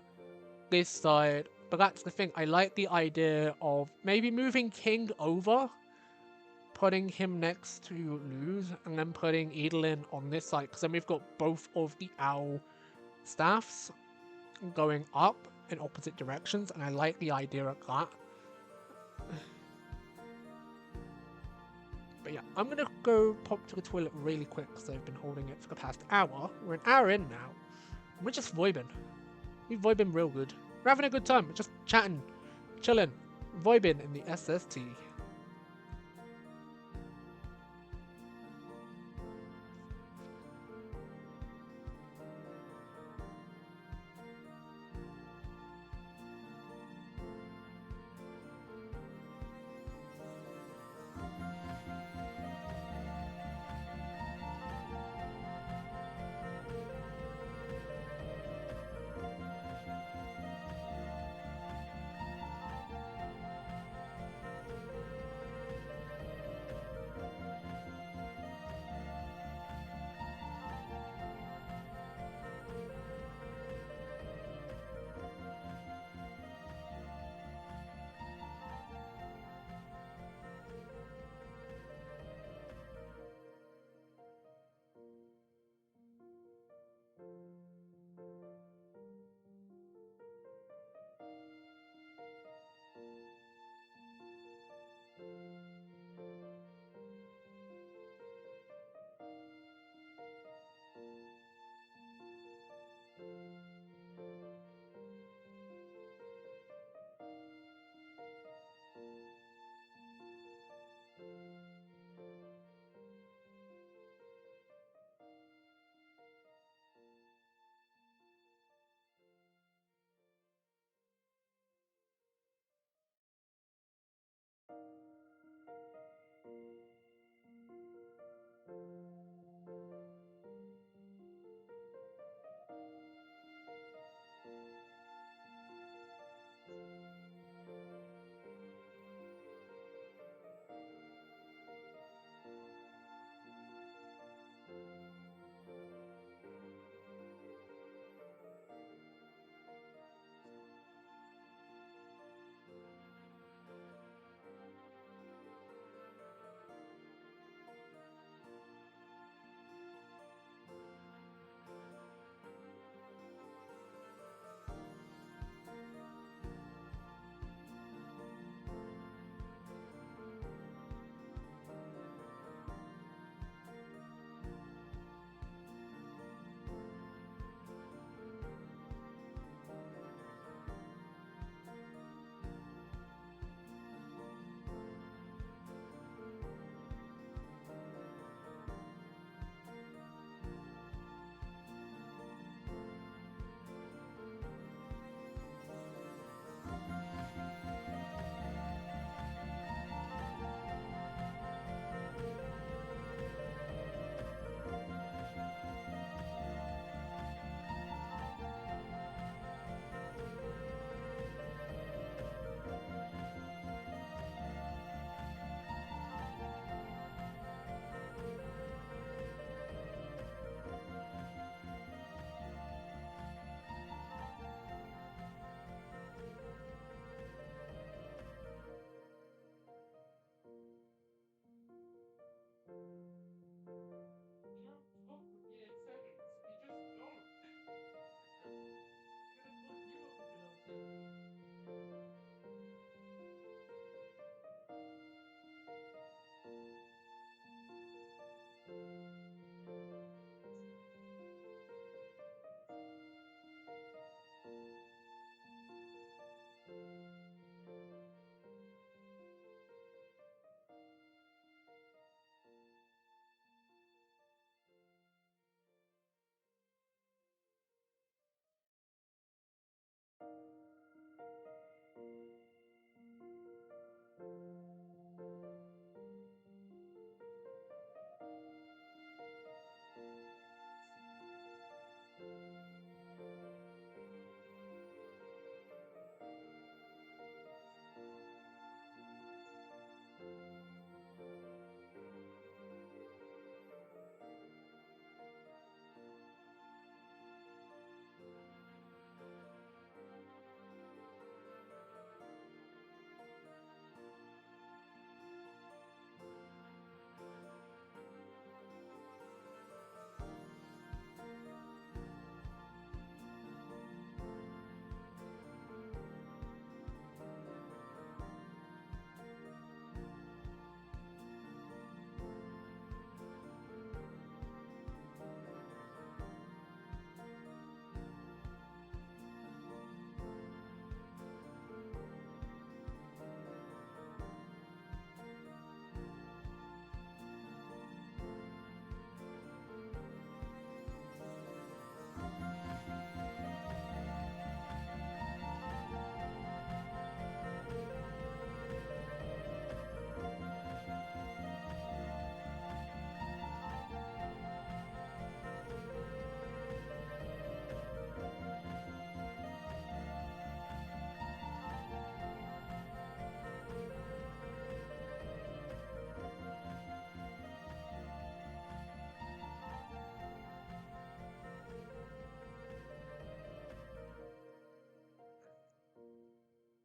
this side. But that's the thing, I like the idea of maybe moving King over, putting him next to Luz, and then putting Edelyn on this side, because then we've got both of the owl staffs going up in opposite directions, and I like the idea of that. But yeah, I'm gonna go pop to the toilet really quick, because I've been holding it for the past hour. We're an hour in now. We're just vibing. We're vibing real good. We're having a good time. We're just chatting, chilling, vibing in the SST.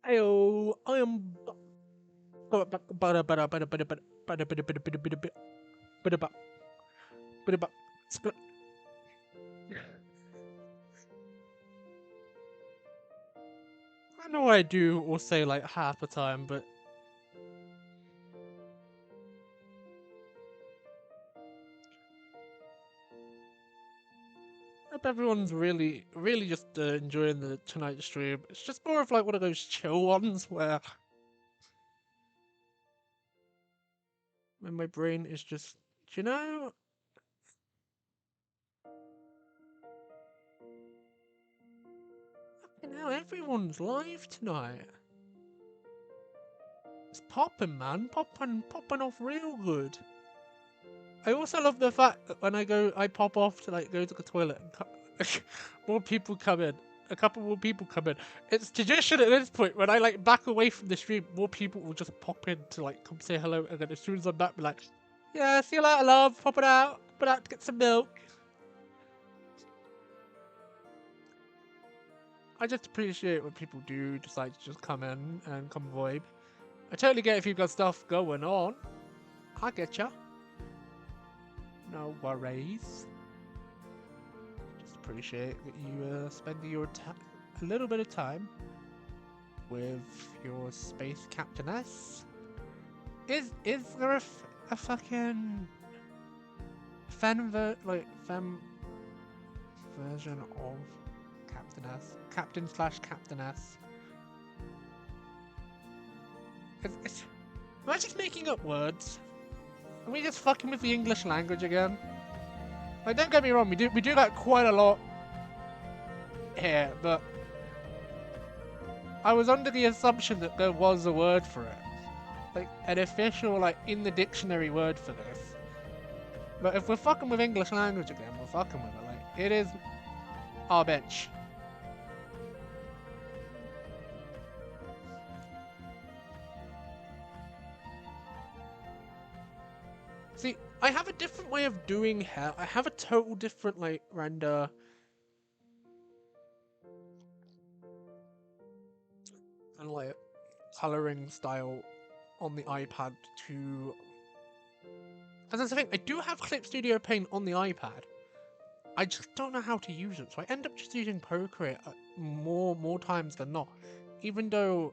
Ayo, I am. I know I do or say like half the time, but I hope everyone's really just enjoying the tonight stream. It's just more of like one of those chill ones where when my brain is just, do you know, now everyone's live tonight. It's popping, man, popping off real good. I also love the fact that when I pop off to like go to the toilet and more people come in. A couple more people come in. It's tradition at this point. When I like back away from the stream, more people will just pop in to like come say hello, and then as soon as I'm back, be like, "Yeah, see you later, love. Pop it out to get some milk." I just appreciate when people do decide to just come in and come vibe. I totally get if you've got stuff going on. I get ya. No worries. Just appreciate that you spending your a little bit of time with your space captainess. Is there a fucking fem version of captainess? Captain/captainess. Am I just making up words? Are we just fucking with the English language again? Like, don't get me wrong, we do that quite a lot here, but I was under the assumption that there was a word for it. Like, an official, like, in the dictionary word for this. But if we're fucking with English language again, we're fucking with it. Like, it is our bitch. See, I have a different way of doing hair. I have a total different, like, render. And, like, coloring style on the iPad to... Because that's the thing, I do have Clip Studio Paint on the iPad. I just don't know how to use it, so I end up just using Procreate more times than not. Even though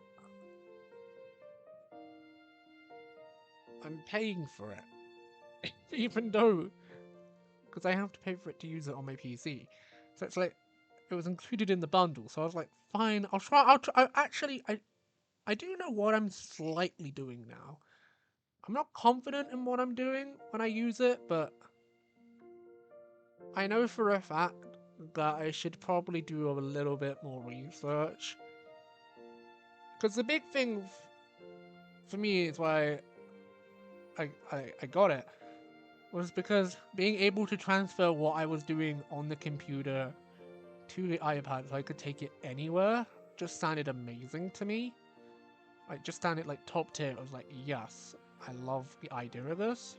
I'm paying for it. Even though... Because I have to pay for it to use it on my PC. So it's like, it was included in the bundle, so I was like, fine, I'll try. I do know what I'm slightly doing now. I'm not confident in what I'm doing when I use it, but I know for a fact that I should probably do a little bit more research Because the big thing for me is why I got it was because being able to transfer what I was doing on the computer to the iPad so I could take it anywhere just sounded amazing to me. Like, just sounded like top tier. I was like, yes, I love the idea of this.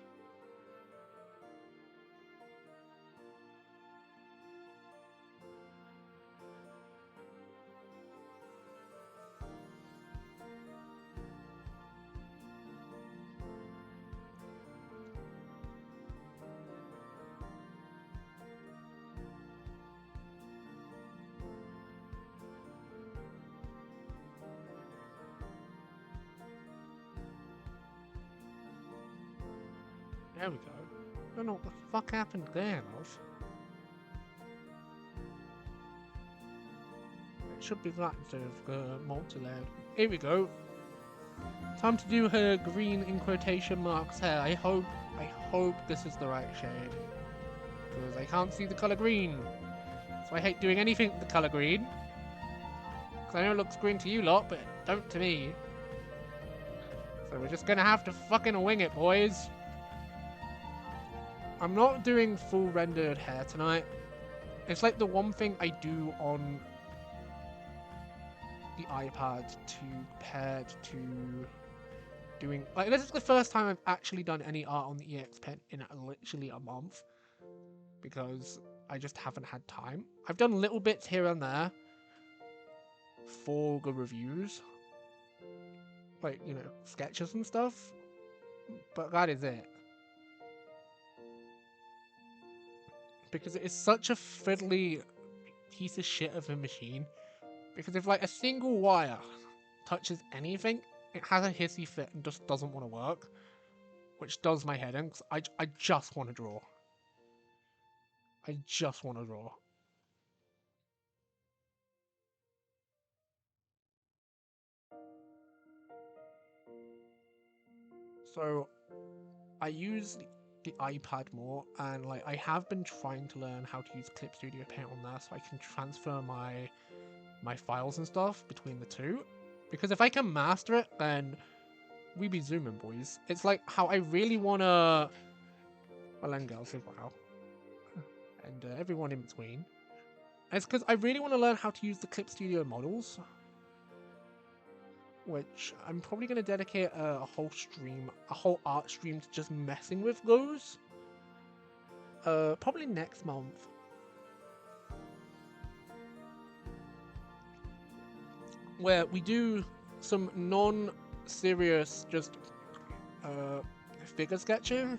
There we go. I don't know what the fuck happened there, love. It should be that instead of multi-layered. Here we go. Time to do her green in quotation marks hair. I hope this is the right shade. Because I can't see the colour green. So I hate doing anything with the colour green. Because I know it looks green to you lot, but it don't to me. So we're just gonna have to fucking wing it, boys. I'm not doing full rendered hair tonight. It's like the one thing I do on the iPad compared to doing... Like, this is the first time I've actually done any art on the EX Pen in literally a month. Because I just haven't had time. I've done little bits here and there for the reviews. Like, you know, sketches and stuff. But that is it. Because it is such a fiddly piece of shit of a machine. Because if like a single wire touches anything, it has a hissy fit and just doesn't want to work. Which does my head in, because I just want to draw. I just want to draw. So, I use the iPad more, and like I have been trying to learn how to use Clip Studio Paint on there so I can transfer my files and stuff between the two. Because if I can master it, then we be zooming, boys. It's like how I really wanna... Well, and girls as well. And everyone in between. It's because I really want to learn how to use the Clip Studio models. Which I'm probably going to dedicate a whole stream, a whole art stream to just messing with those. Probably next month. Where we do some non-serious, just figure sketching.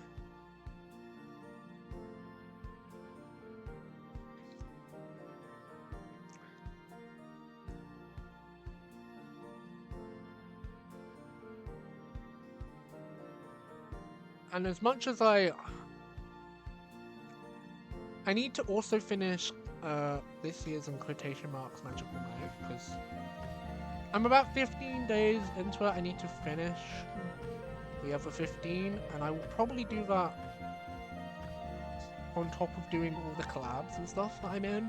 And as much as I need to also finish this year's in quotation marks Magical Night, because I'm about 15 days into it. I need to finish the other 15, and I will probably do that on top of doing all the collabs and stuff that I'm in.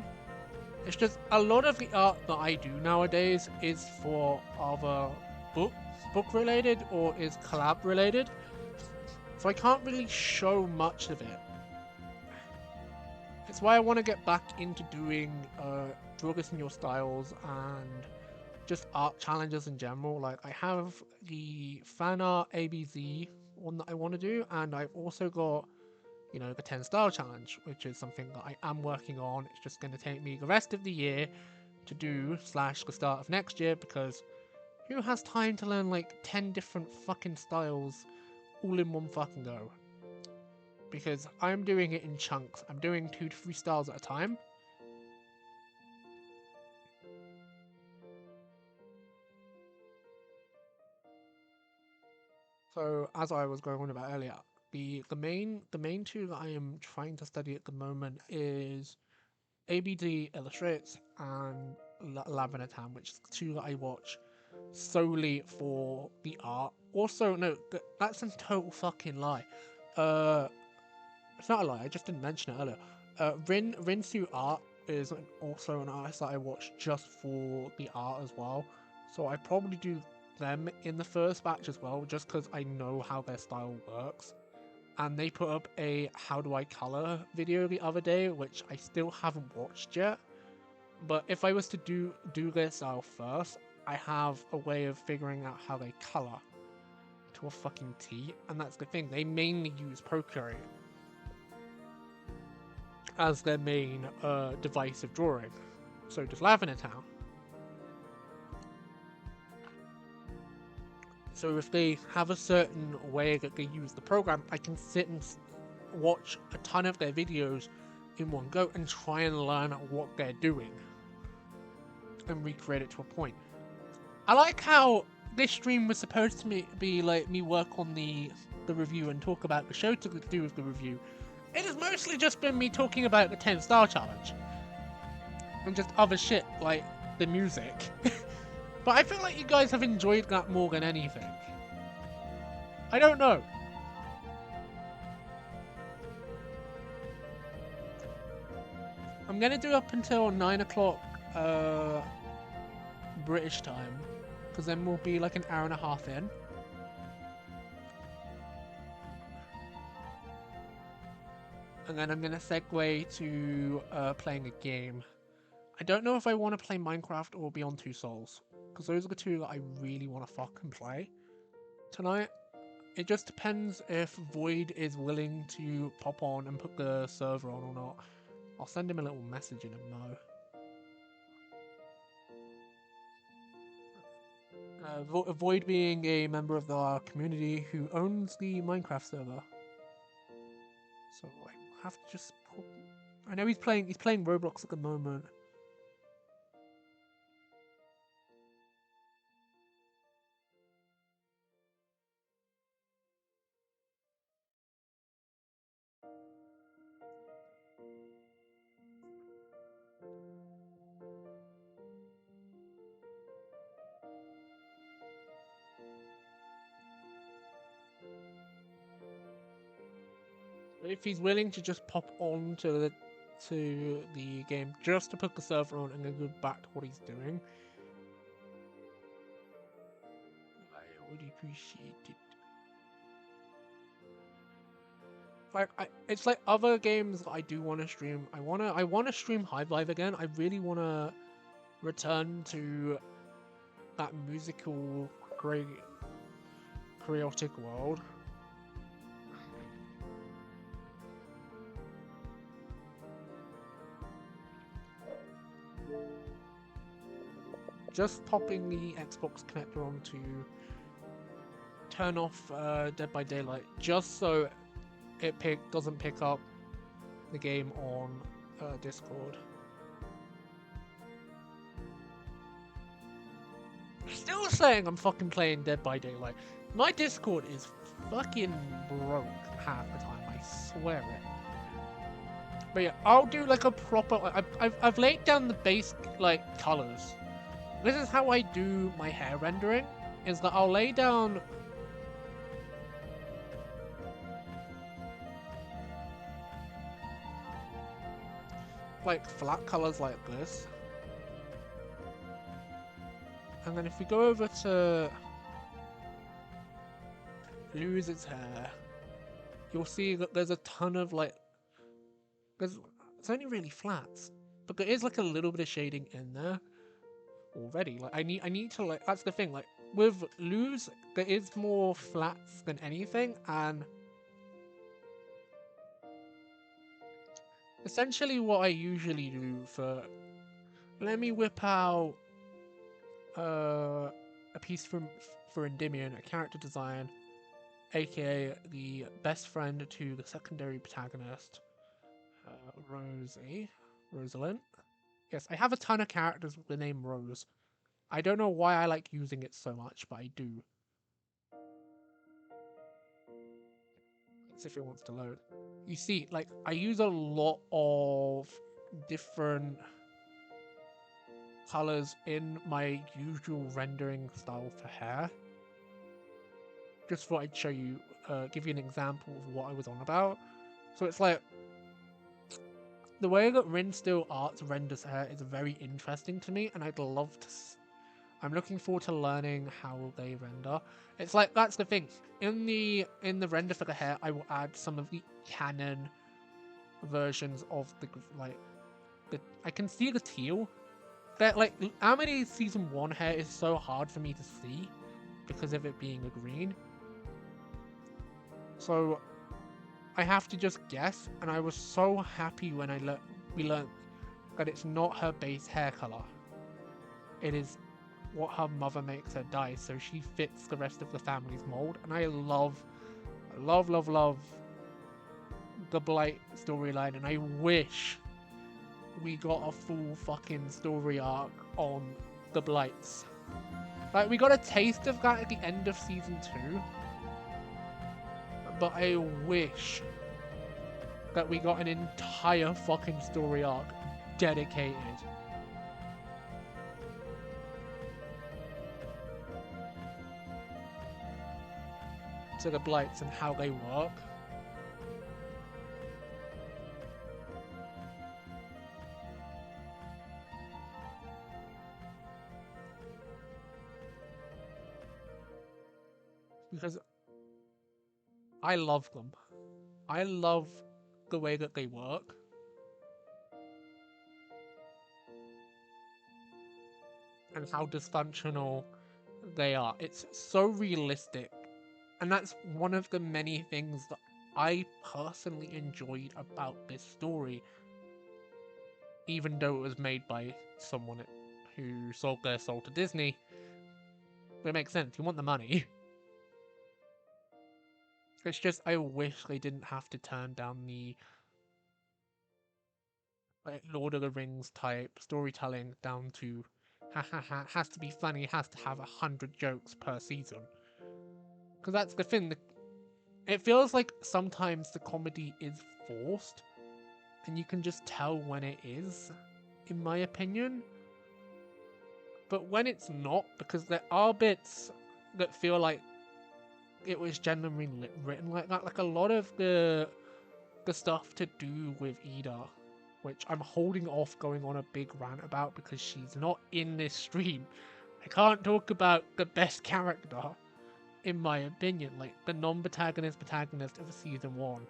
It's just a lot of the art that I do nowadays is for either book related or is collab related. So I can't really show much of it. It's why I want to get back into doing Draw This in Your Styles and just art challenges in general. Like, I have the fan art ABZ one that I want to do, and I've also got, you know, the 10 style challenge, which is something that I am working on. It's just going to take me the rest of the year to do / the start of next year, because who has time to learn like 10 different fucking styles all in one fucking go? Because I'm doing it in chunks. I'm doing 2 to 3 styles at a time. So as I was going on about earlier, the main two that I am trying to study at the moment is ABD Illustrates and Lavender Town, which is the 2 that I watch solely for the art. Also, no, that's a total fucking lie. It's not a lie, I just didn't mention it earlier. Rinsu Art is also an artist that I watch just for the art as well. So I probably do them in the first batch as well, just because I know how their style works. And they put up a how do I color video the other day, which I still haven't watched yet. But if I was to do their style first, I have a way of figuring out how they color to a fucking T, and that's the thing. They mainly use Procreate as their main device of drawing. So does Lavender Town. So if they have a certain way that they use the program, I can sit and watch a ton of their videos in one go and try and learn what they're doing and recreate it to a point. I like how this stream was supposed to be like me work on the review and talk about the show to do with the review. It has mostly just been me talking about the 10 star challenge and just other shit like the music. But I feel like you guys have enjoyed that more than anything. I don't know. I'm gonna do up until 9 o'clock British time, because then we'll be like an hour and a half in. And then I'm gonna segue to playing a game. I don't know if I want to play Minecraft or Beyond Two Souls, because those are the two that I really want to fucking play tonight. It just depends if Void is willing to pop on and put the server on or not. I'll send him a little message in a mo. Void being a member of our community who owns the Minecraft server. So I have to just put... I know he's playing Roblox at the moment. If he's willing to just pop on to the game just to put the server on and then go back to what he's doing, I would appreciate it. Like it's like other games that I do want to stream. I want to stream Hive Live again. I really want to return to that musical chaotic world. Just popping the Xbox connector on to turn off Dead by Daylight, just so it doesn't pick up the game on Discord. Still saying I'm fucking playing Dead by Daylight. My Discord is fucking broke half the time, I swear it. But yeah, I'll do like a proper... I've laid down the base like colors. This is how I do my hair rendering, is that I'll lay down like flat colors like this. And then if we go over to lose its hair, you'll see that there's a ton of like, it's only really flats, but there is like a little bit of shading in there already. Like I need to like, that's the thing, like with Lose, there is more flats than anything, and essentially what I usually do for, let me whip out a piece for Endymion, a character design, aka the best friend to the secondary protagonist, Rosalind. Yes, I have a ton of characters with the name Rose. I don't know why I like using it so much, but I do. Let's see if it wants to load. You see, like, I use a lot of different colors in my usual rendering style for hair. Just thought I'd show you, give you an example of what I was on about. So it's like, the way that Rin Still Arts renders hair is very interesting to me, and I'd love to I'm looking forward to learning how they render. It's like that's the thing. In the render for the hair, I will add some of the canon versions of the I can see the teal. That like Amity season 1 hair is so hard for me to see because of it being a green. So I have to just guess, and I was so happy when we learned that it's not her base hair color. It is what her mother makes her dye, so she fits the rest of the family's mold. And I love the Blight storyline, and I wish we got a full fucking story arc on the Blights. Like, we got a taste of that at the end of season 2, but I wish that we got an entire fucking story arc dedicated to the Blights and how they work. Because I love them. I love the way that they work. And how dysfunctional they are. It's so realistic. And that's one of the many things that I personally enjoyed about this story. Even though it was made by someone who sold their soul to Disney. But it makes sense. You want the money. It's just, I wish they didn't have to turn down the like Lord of the Rings type storytelling down to has to be funny, has to have 100 jokes per season. Because that's the thing, it feels like sometimes the comedy is forced, and you can just tell when it is, in my opinion. But when it's not, because there are bits that feel like it was genuinely written like that, like a lot of the stuff to do with Ida, which I'm holding off going on a big rant about because she's not in this stream. I can't talk about the best character, in my opinion, like the non-protagonist protagonist of season 1.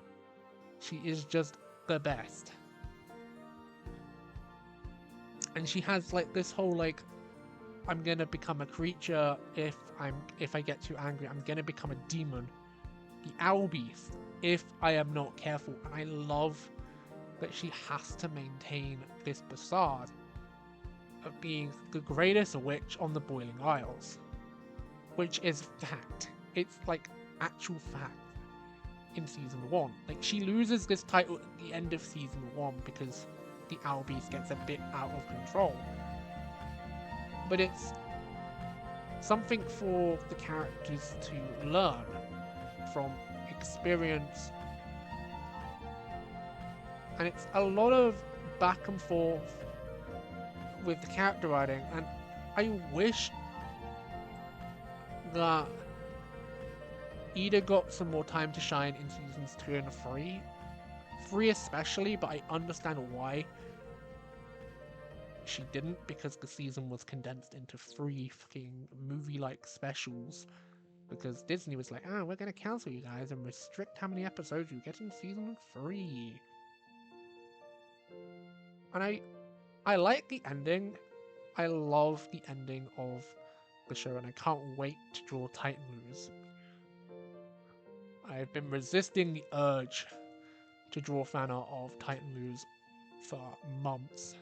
She is just the best. And she has like this whole like, I'm gonna become a creature if I get too angry, I'm gonna become a demon. The Owl Beast, if I am not careful. And I love that she has to maintain this facade of being the greatest witch on the Boiling Isles, which is fact. It's like actual fact in season 1. Like, she loses this title at the end of season 1 because the Owl Beast gets a bit out of control. But it's something for the characters to learn from experience. And it's a lot of back and forth with the character writing, and I wish that Ida got some more time to shine in seasons 2 and 3. 3 especially, but I understand why she didn't, because the season was condensed into 3 fucking movie-like specials. Because Disney was like, we're gonna cancel you guys and restrict how many episodes you get in season 3. And I like the ending. I love the ending of the show, and I can't wait to draw Titan Lose. I've been resisting the urge to draw fan art of Titan Lose for months.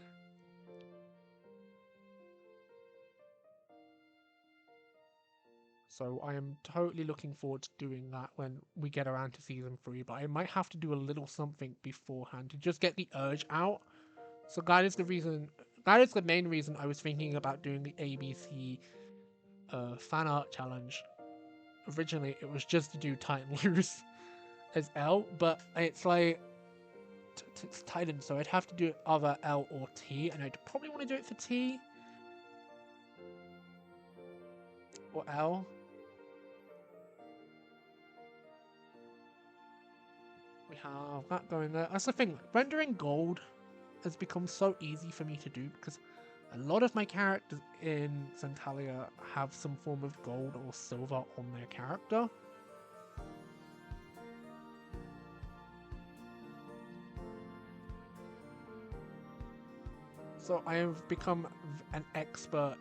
So I am totally looking forward to doing that when we get around to season 3, but I might have to do a little something beforehand to just get the urge out. So that is the main reason I was thinking about doing the ABC fan art challenge. Originally, it was just to do Titan Lose as L, but it's like it's Titan, so I'd have to do either L or T, and I'd probably want to do it for T or L. We have that going there. That's the thing. Rendering gold has become so easy for me to do because A lot of my characters in Centralia have some form of gold or silver on their character. So I have become an expert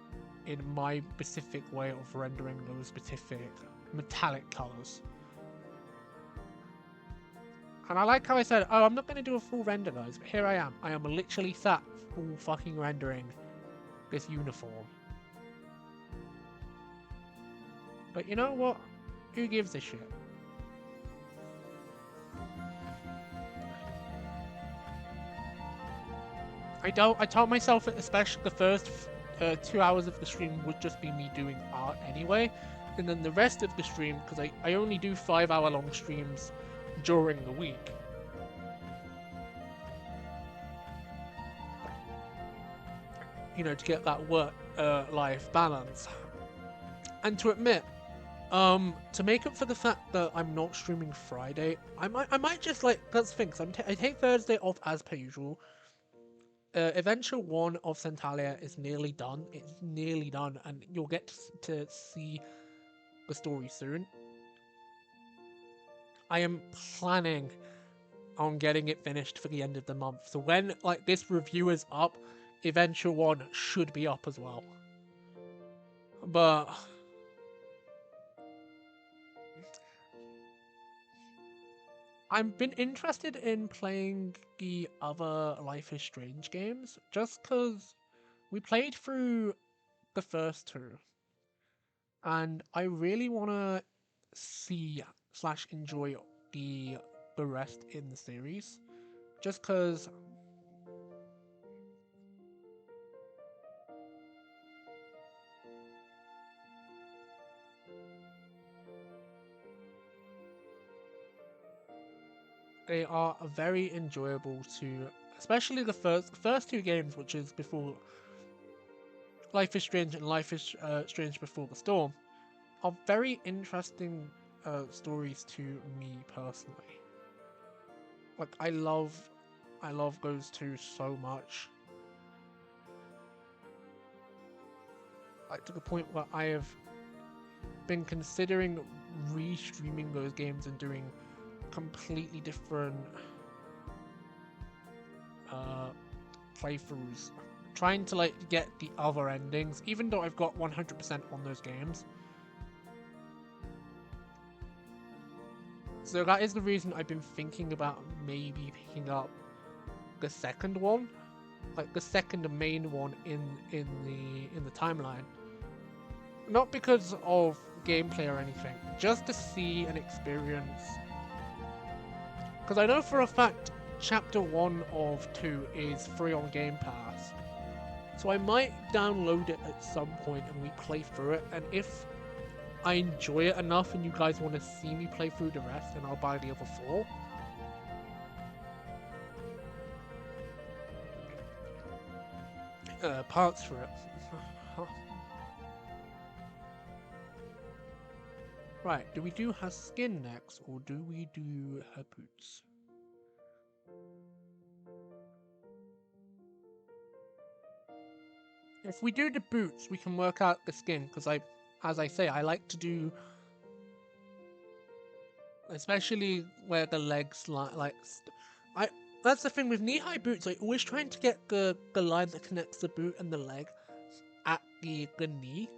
in my specific way of rendering those specific metallic colors. And I like how I said, oh, I'm not going to do a full render, guys, but here I am. I am literally sat full fucking rendering this uniform. But you know what? Who gives a shit? I told myself that especially the first 2 hours of the stream would just be me doing art anyway. And then the rest of the stream, because I only do 5-hour long streams during the week. You know, to get that work-life balance. And to admit, to make up for the fact that I'm not streaming Friday, I might just like, that's the thing, because I take Thursday off as per usual. Adventure 1 of Centralia is nearly done. It's nearly done, and you'll get to see the story soon. I am planning on getting it finished for the end of the month. So when like this review is up, Adventure 1 should be up as well. But I've been interested in playing the other Life is Strange games just because we played through the first two. And I really want to see / enjoy the rest in the series. Just because they are very enjoyable to, especially the first two games, which is before Life is Strange and Life is Strange Before the Storm, are very interesting stories to me personally. Like I love those two so much. Like to the point where I have been considering re-streaming those games and doing completely different playthroughs, trying to like get the other endings, even though I've got 100% on those games. So that is the reason I've been thinking about maybe picking up the second one, like the second main one in the timeline. Not because of gameplay or anything, just to see and experience. Because I know for a fact Chapter 1 of 2 is free on Game Pass. So I might download it at some point and we play through it, and if I enjoy it enough and you guys want to see me play through the rest, then I'll buy the other 4. Parts for it. Right, do we do her skin next, or do we do her boots? If we do the boots, we can work out the skin, because as I say, I like to do, especially where the legs that's the thing with knee-high boots, I always trying to get the line that connects the boot and the leg at the knee,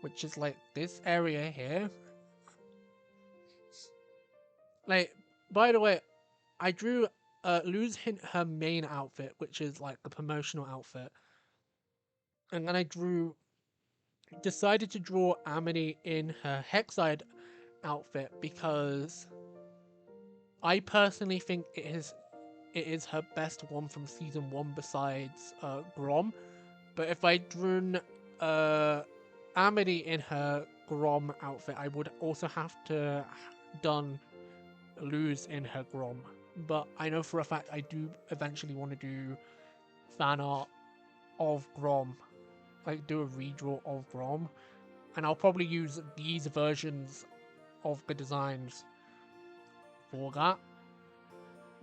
which is like this area here. Like, by the way, I drew Luz her main outfit, which is like the promotional outfit. And then I decided to draw Amity in her Hexside outfit because I personally think it is her best one from season 1 besides Grom. But if I drew Amity in her Grom outfit, I would also have to done Luz in her Grom. But I know for a fact I do eventually want to do fan art of Grom, like do a redraw of Grom, and I'll probably use these versions of the designs for that.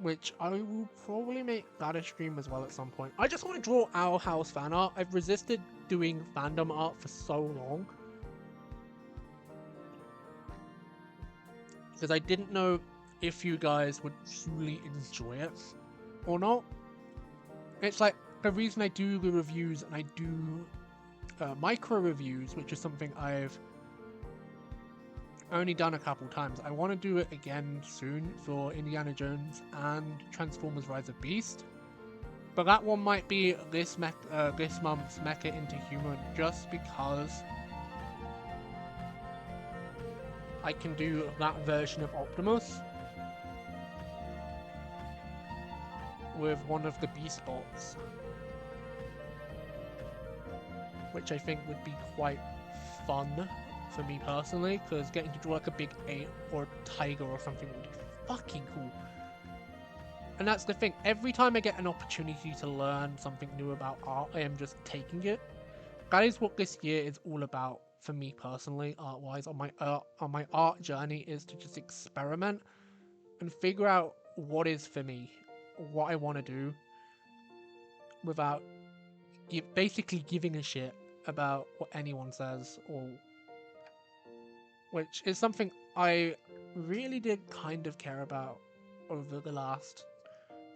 which I will probably make that a stream as well at some point. I just want to draw Owl House fan art. I've resisted doing fandom art for so long because I didn't know if you guys would truly enjoy it or not. It's like the reason I do the reviews and I do micro reviews, which is something I've only done a couple times. I want to do it again soon for Indiana Jones and Transformers Rise of Beast. But that one might be this month's Mecha into Human, just because I can do that version of Optimus with one of the Beast bots, which I think would be quite fun for me personally, because getting to draw like a big ape or a tiger or something would be fucking cool. And that's the thing, every time I get an opportunity to learn something new about art, I am just taking it. That is what this year is all about for me personally, art-wise, on my art journey, is to just experiment and figure out what is for me, what I want to do, without basically giving a shit about what anyone says, or which is something I really did kind of care about over the last,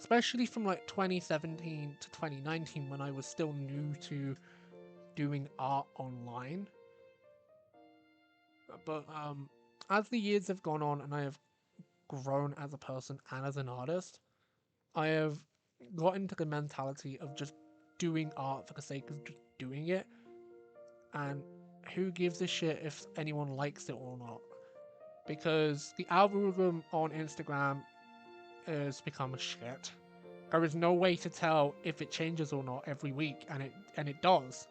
especially from like 2017 to 2019, when I was still new to doing art online. But as the years have gone on and I have grown as a person and as an artist, I have got into the mentality of just doing art for the sake of just doing it, and who gives a shit if anyone likes it or not, because the algorithm on Instagram has become a shit. There is no way to tell if it changes or not every week, and it does.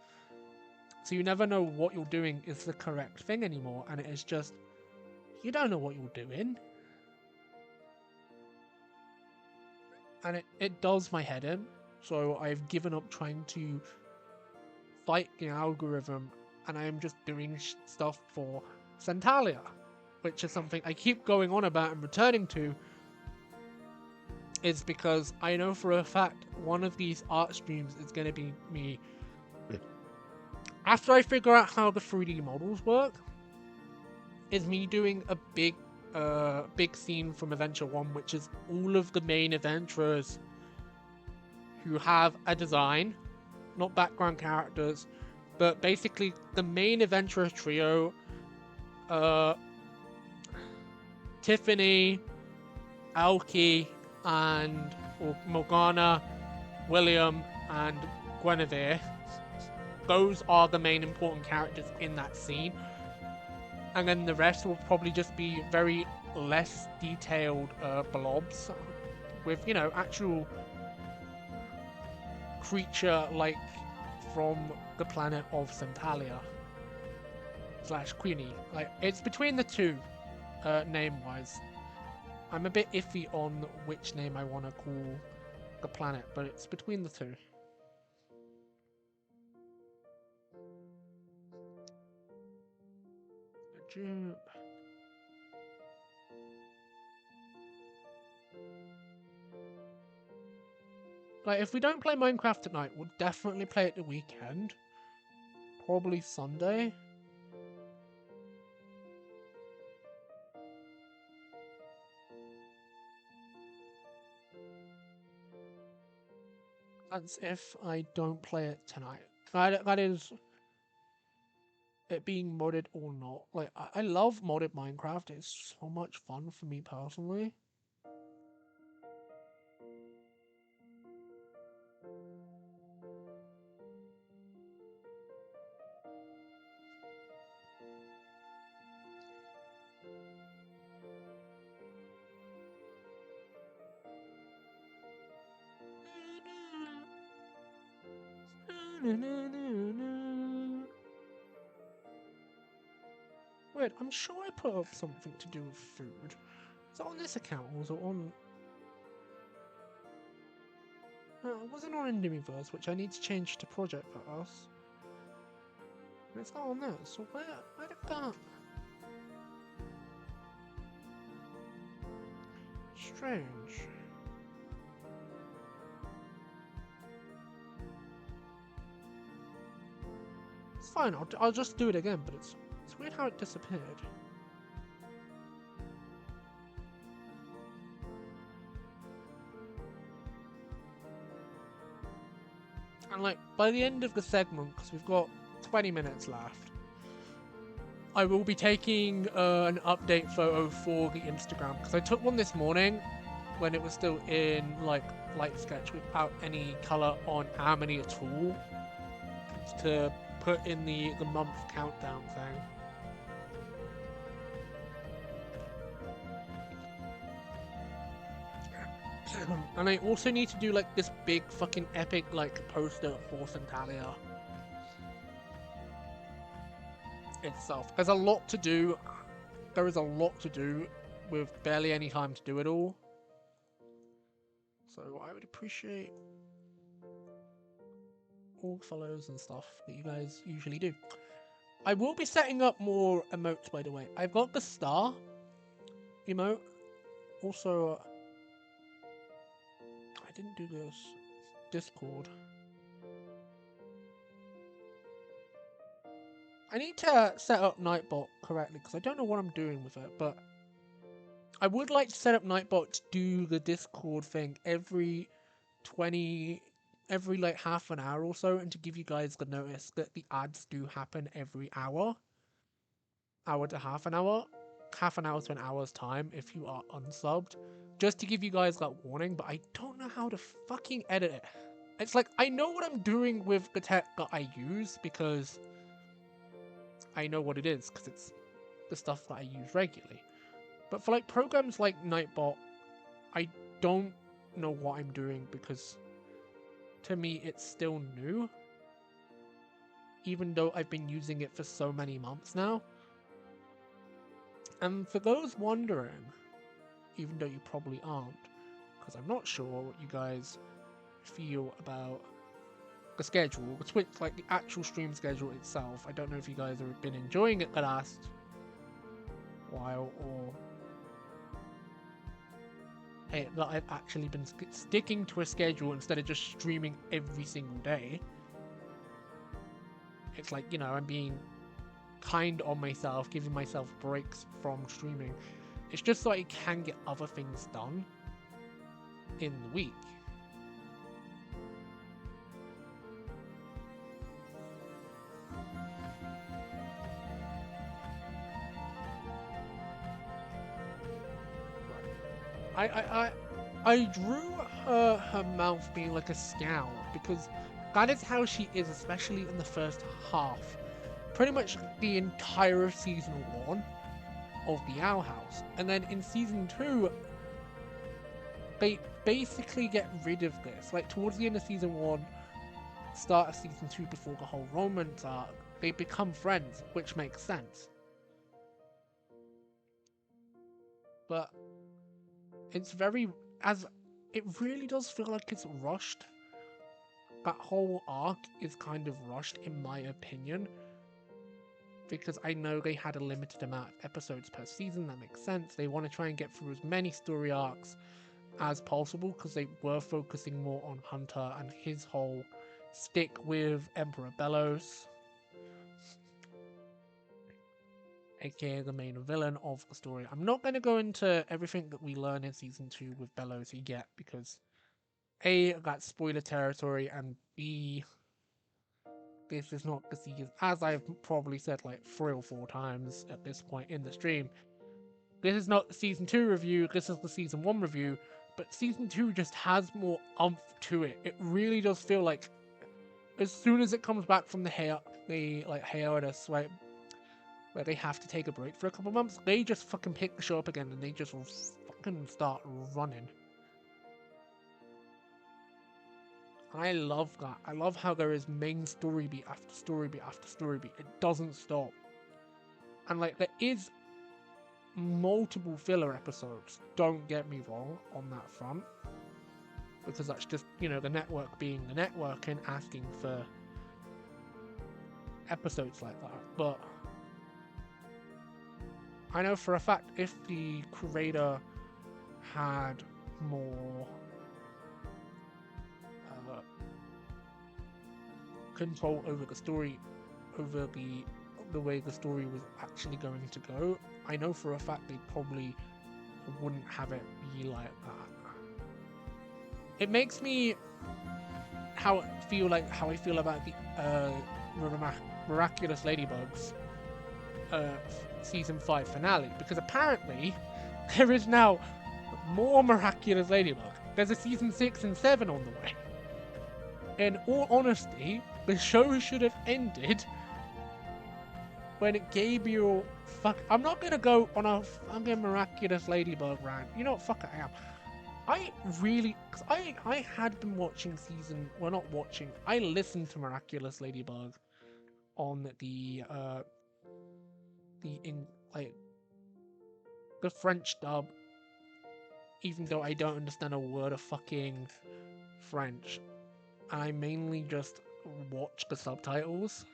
So you never know what you're doing is the correct thing anymore, and it is just, you don't know what you're doing. And it does my head in, so I've given up trying to fight the algorithm, and I am just doing stuff for Centralia, which is something I keep going on about and returning to, is because I know for a fact one of these art streams is going to be me, after I figure out how the 3D models work, is me doing a big scene from Adventure 1, which is all of the main adventurers who have a design, not background characters, but basically the main adventurer trio, Tiffany, Alki, and Morgana, William, and Guinevere. Those are the main important characters in that scene. And then the rest will probably just be very less detailed blobs with, you know, actual creature like from the planet of Centralia / Queenie. Like, it's between the two, name-wise. I'm a bit iffy on which name I want to call the planet, but it's between the two. Like, if we don't play Minecraft tonight, we'll definitely play it the weekend. Probably Sunday. That's if I don't play it tonight. That is it being modded or not. Like, I love modded Minecraft. It's so much fun for me personally. Wait, I'm sure I put up something to do with food. Is it on this account or was it on... No, it wasn't on Indimiverse, which I need to change to Project for Us. And it's not on there, so where did that... Strange. It's fine. I'll just do it again. But it's weird how it disappeared. And like by the end of the segment, because we've got 20 minutes left, I will be taking an update photo for the Instagram, because I took one this morning when it was still in like light sketch without any color on Harmony at all, to put in the month countdown thing. And I also need to do like this big fucking epic like poster for Centralia itself. There's a lot to do. There is a lot to do with barely any time to do it all. So I would appreciate all follows and stuff that you guys usually do. I will be setting up more emotes, by the way. I've got the star emote. Also, I didn't do this. Discord. I need to set up Nightbot correctly, because I don't know what I'm doing with it, but I would like to set up Nightbot to do the Discord thing every like half an hour or so, and to give you guys the notice that the ads do happen every hour to half an hour to an hour's time if you are unsubbed, just to give you guys that warning. But I don't know how to fucking edit it. It's like, I know what I'm doing with the tech that I use, because I know what it is, because it's the stuff that I use regularly. But for like programs like Nightbot, I don't know what I'm doing, because to me it's still new, even though I've been using it for so many months now. And for those wondering, even though you probably aren't, because I'm not sure what you guys feel about the schedule, the Twitch, like the actual stream schedule itself. I don't know if you guys have been enjoying it the last while, or that I've actually been sticking to a schedule instead of just streaming every single day. It's like, you know, I'm being kind on myself, giving myself breaks from streaming. It's just so I can get other things done in the week. I drew her mouth being like a scowl, because that is how she is, especially in the first half. Pretty much the entire of season 1 of the Owl House. And then in season 2, they basically get rid of this. Like towards the end of season 1, start of season 2, before the whole romance arc, they become friends, which makes sense. But it's it really does feel like it's rushed. That whole arc is kind of rushed, in my opinion, because I know they had a limited amount of episodes per season. That makes sense. They want to try and get through as many story arcs as possible, because they were focusing more on Hunter and his whole stick with Emperor Bellows, aka the main villain of the story. I'm not going to go into everything that we learn in season 2 with Bellows yet, because A, that's spoiler territory, and B, this is not the season, as I've probably said like 3 or 4 times at this point in the stream, this is not the season 2 review, this is the season 1 review, but season 2 just has more oomph to it. It really does feel like, as soon as it comes back from the hiatus, right, where they have to take a break for a couple months, they just fucking pick the show up again, and they just fucking start running. I love that. I love how there is main story beat after story beat after story beat. It doesn't stop. And like, there is multiple filler episodes, don't get me wrong on that front, because that's just, you know, the network being the network and asking for episodes like that. But I know for a fact, if the creator had more control over the story over the way the story was actually going to go, I know for a fact they probably wouldn't have it be like that. It makes me how I feel about the Miraculous Ladybugs season 5 finale, because apparently there is now more Miraculous Ladybug. There's a season 6 and 7 on the way. In all honesty, the show should have ended when Gabriel I'm not gonna go on a fucking Miraculous Ladybug rant. You know what? Fuck it, I am. Cause I had been watching not watching, I listened to Miraculous Ladybug on the French dub, even though I don't understand a word of fucking French. I mainly just watch the subtitles.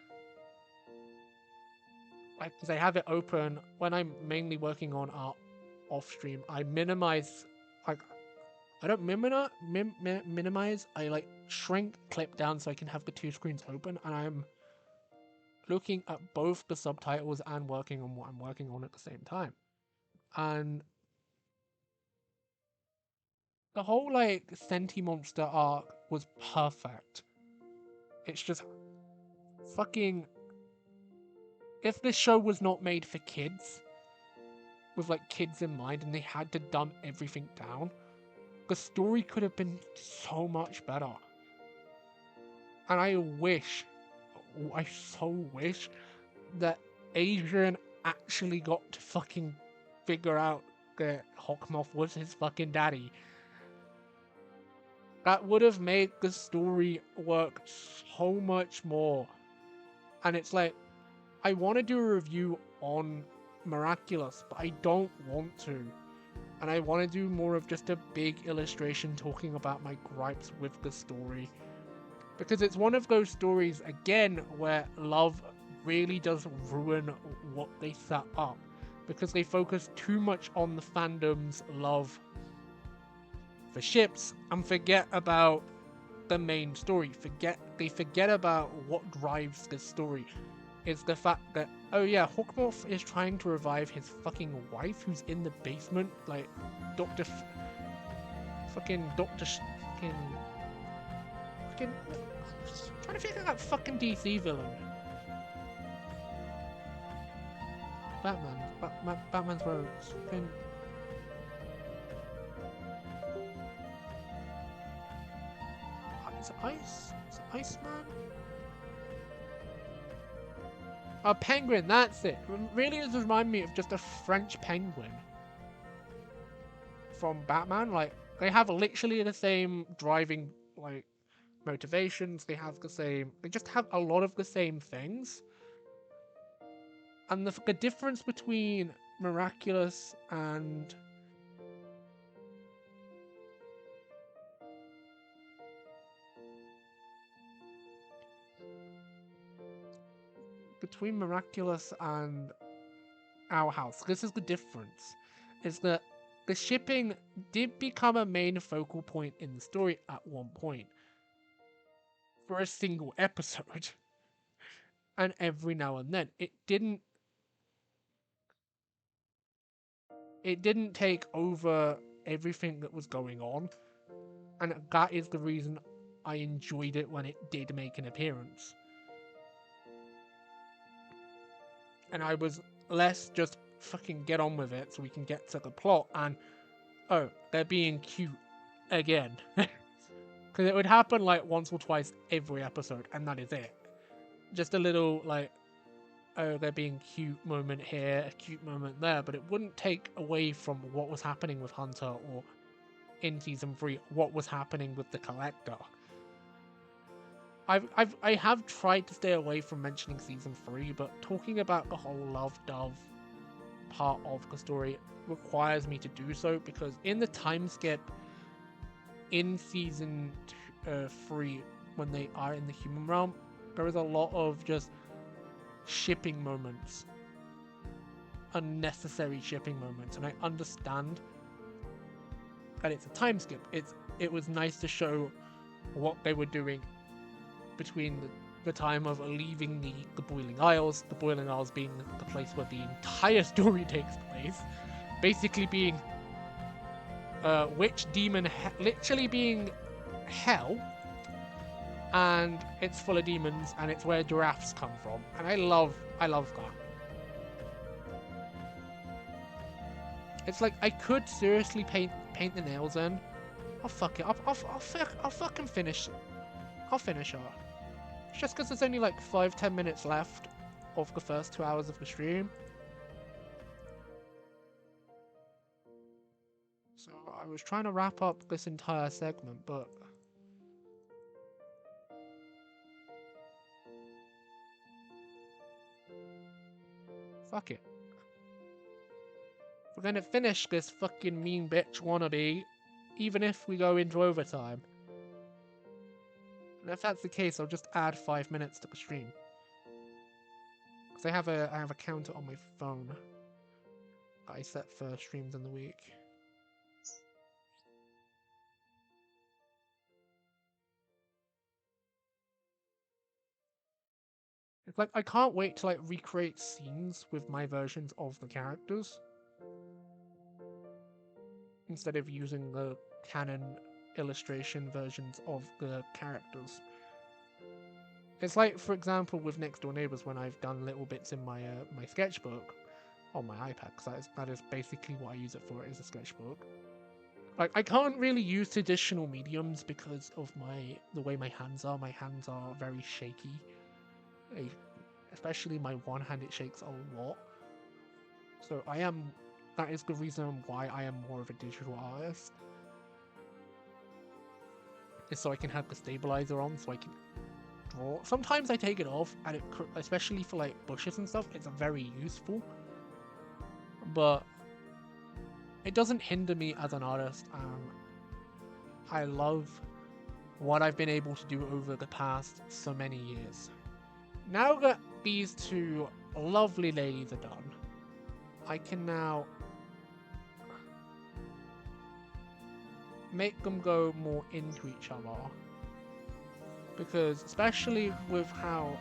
Because I have it open when I'm mainly working on art off stream. I minimize, I don't minimize. I shrink clip down so I can have the two screens open, and I'm looking at both the subtitles and working on what I'm working on at the same time. And the whole Sentimonster arc was perfect. It's just fucking, if this show was not made for kids, with kids in mind, and they had to dumb everything down, the story could have been so much better. And I so wish that Adrian actually got to fucking figure out that Hawkmoth was his fucking daddy. That would have made the story work so much more. And it's I want to do a review on Miraculous, but I don't want to. And I want to do more of just a big illustration talking about my gripes with the story. Because it's one of those stories, again, where love really does ruin what they set up. Because they focus too much on the fandom's love for ships and forget about the main story. They forget about what drives the story. It's the fact that, oh yeah, Hawkmoth is trying to revive his fucking wife who's in the basement, Dr. Fucking trying to figure out that fucking DC villain. Batman's rogues. Is it Iceman? A penguin, that's it. Really does remind me of just a French penguin from Batman. They have literally the same driving, motivations. They just have a lot of the same things. And the difference between Miraculous and Our House, this is the difference, is that the shipping did become a main focal point in the story at one point for a single episode. And every now and then it didn't take over everything that was going on, and that is the reason I enjoyed it when it did make an appearance. And I was less just fucking get on with it so we can get to the plot, and oh, they're being cute again. Because it would happen once or twice every episode, and that is it. Just a little oh, they're being cute moment here, a cute moment there, but it wouldn't take away from what was happening with Hunter, or in season 3, what was happening with the Collector. I have tried to stay away from mentioning season 3, but talking about the whole Love Dove part of the story requires me to do so, because in the time skip in season 3, when they are in the human realm, there is a lot of just shipping moments, unnecessary shipping moments, and I understand that it's a time skip. It was nice to show what they were doing between the time of leaving the Boiling Isles, the Boiling Isles being the place where the entire story takes place, basically being witch demon, literally being hell, and it's full of demons, and it's where giraffes come from, and I love that. It's like I could seriously paint the nails in. Oh fuck it, I'll fucking finish. I'll finish her. It's just because there's only like 5-10 minutes left of the first 2 hours of the stream. So I was trying to wrap up this entire segment, but fuck it. We're gonna finish this fucking mean bitch wannabe, even if we go into overtime. And if that's the case, I'll just add 5 minutes to the stream. Because I have a counter on my phone that I set for streams in the week. It's like I can't wait to like recreate scenes with my versions of the characters instead of using the canon illustration versions of the characters. It's like, for example, with Next Door Neighbors, when I've done little bits in my my sketchbook on my iPad, because that is basically what I use it for, is a sketchbook. Like, I can't really use traditional mediums because of the way my hands are. My hands are very shaky. Especially my one hand, it shakes a lot. So that is the reason why I am more of a digital artist. Is so I can have the stabilizer on, so I can draw. Sometimes I take it off, and especially for like bushes and stuff, it's very useful. But it doesn't hinder me as an artist. I love what I've been able to do over the past so many years. Now that these two lovely ladies are done, I can now make them go more into each other. Because especially with how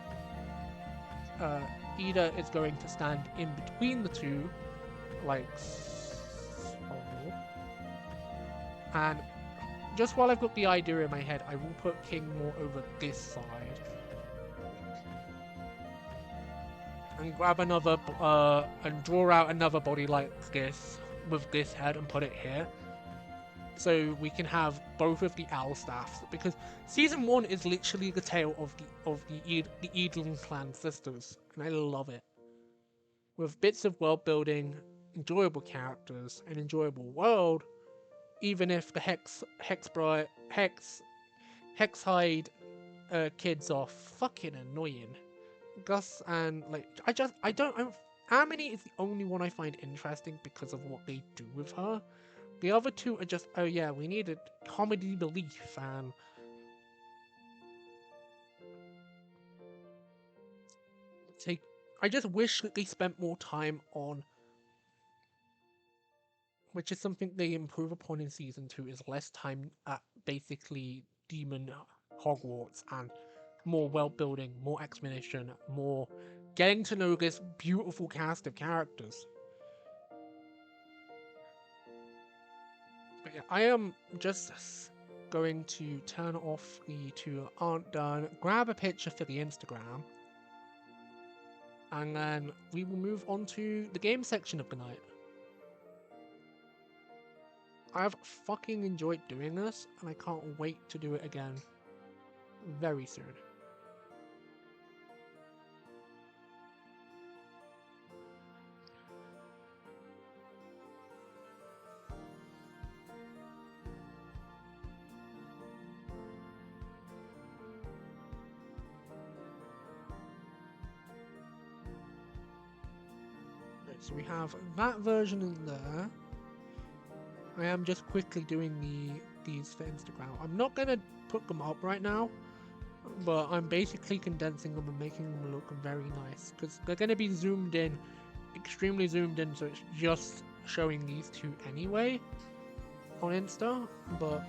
Ida is going to stand in between the two, like so. And just while I've got the idea in my head, I will put King more over this side. And grab another, and draw out another body like this, with this head, and put it here. So we can have both of the owl staffs, because season 1 is literally the tale of the Edlin clan sisters, and I love it. With bits of world building, enjoyable characters, an enjoyable world, even if the Hexhide kids are fucking annoying. Gus and like Amity is the only one I find interesting because of what they do with her. The other two are just, oh yeah, we needed comedy relief, and I just wish that they spent more time on, which is something they improve upon in season 2, is less time at basically Demon Hogwarts and more world building, more explanation, more getting to know this beautiful cast of characters. But yeah, I am just going to turn off the two aren't done, grab a picture for the Instagram, and then we will move on to the game section of the night. I've fucking enjoyed doing this, and I can't wait to do it again very soon. So we have that version in there. I am just quickly doing these for Instagram. I'm not going to put them up right now, but I'm basically condensing them and making them look very nice, because they're going to be zoomed in, extremely zoomed in, so it's just showing these two anyway on Insta. But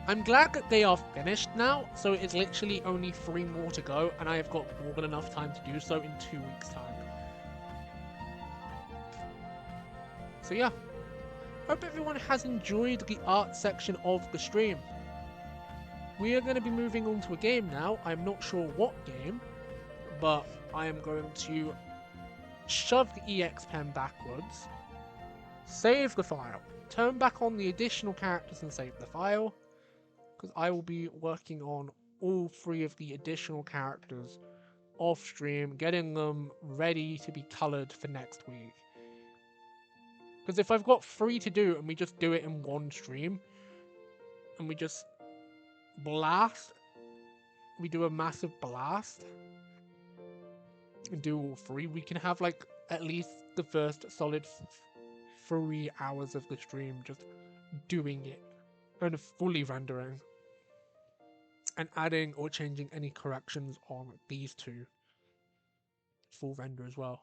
I'm glad that they are finished now, so it's literally only 3 more to go, and I have got more than enough time to do so in 2 weeks' time. So yeah, hope everyone has enjoyed the art section of the stream. We are going to be moving on to a game now. I'm not sure what game, but I am going to shove the EX pen backwards, save the file, turn back on the additional characters and save the file, because I will be working on all 3 of the additional characters off stream, getting them ready to be coloured for next week. Because if I've got 3 to do and we just do it in one stream, and we just blast, we do a massive blast, and do all 3, we can have like at least the first solid 3 hours of the stream just doing it and fully rendering and adding or changing any corrections on these 2 full render as well.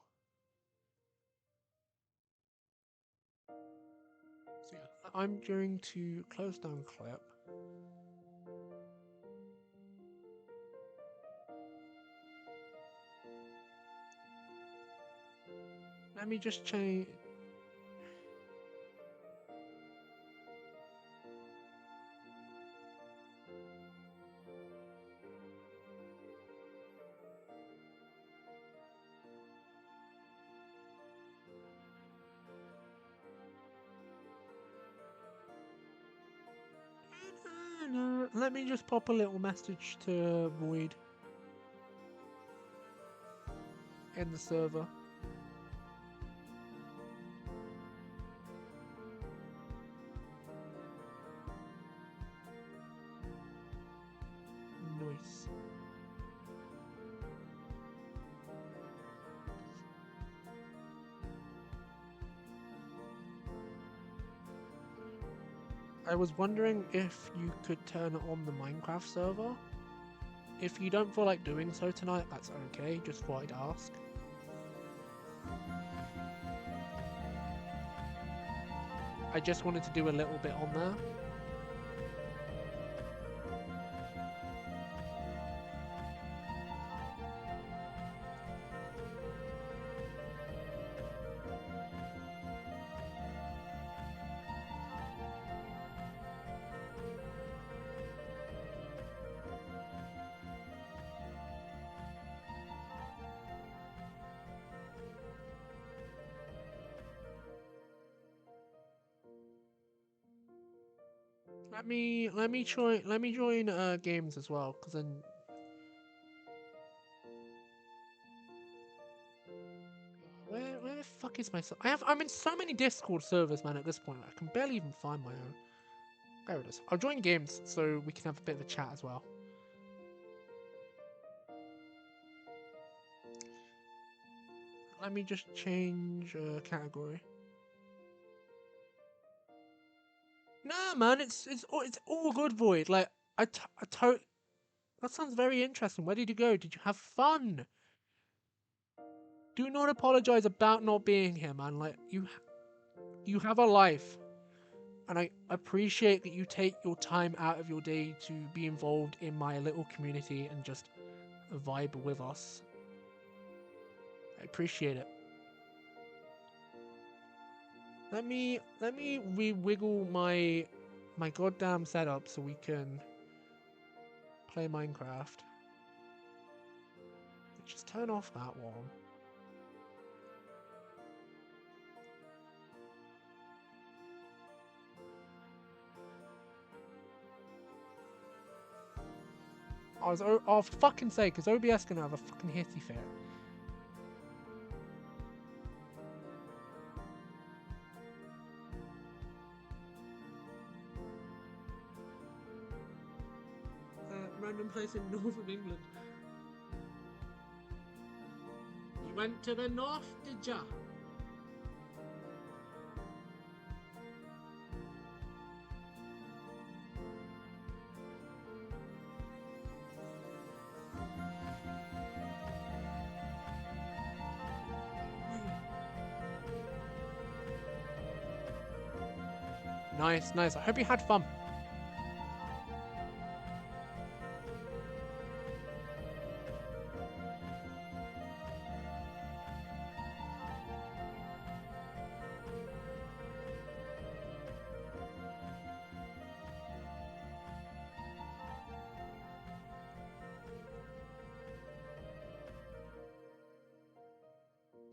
So yeah, I'm going to close down clip. Let me just change. Let me just pop a little message to Void in the server. Nice. I was wondering if you could turn on the Minecraft server. If you don't feel like doing so tonight, that's okay, just thought I'd ask. I just wanted to do a little bit on there. Let me join games as well, because then where the fuck is my I'm in so many Discord servers, man, at this point. I can barely even find my own. There it is. I'll join games so we can have a bit of a chat as well. Let me just change category. Nah, man, it's all good, Void. Like that sounds very interesting. Where did you go? Did you have fun? Do not apologize about not being here, man. Like you have a life, and I appreciate that you take your time out of your day to be involved in my little community and just vibe with us. I appreciate it. Let me re-wiggle my goddamn setup so we can play Minecraft. Just turn off that one. Oh, for fucking sake, is OBS gonna have a fucking hissy fit? Random place in north of England. You went to the north, did ya? Nice, nice. I hope you had fun.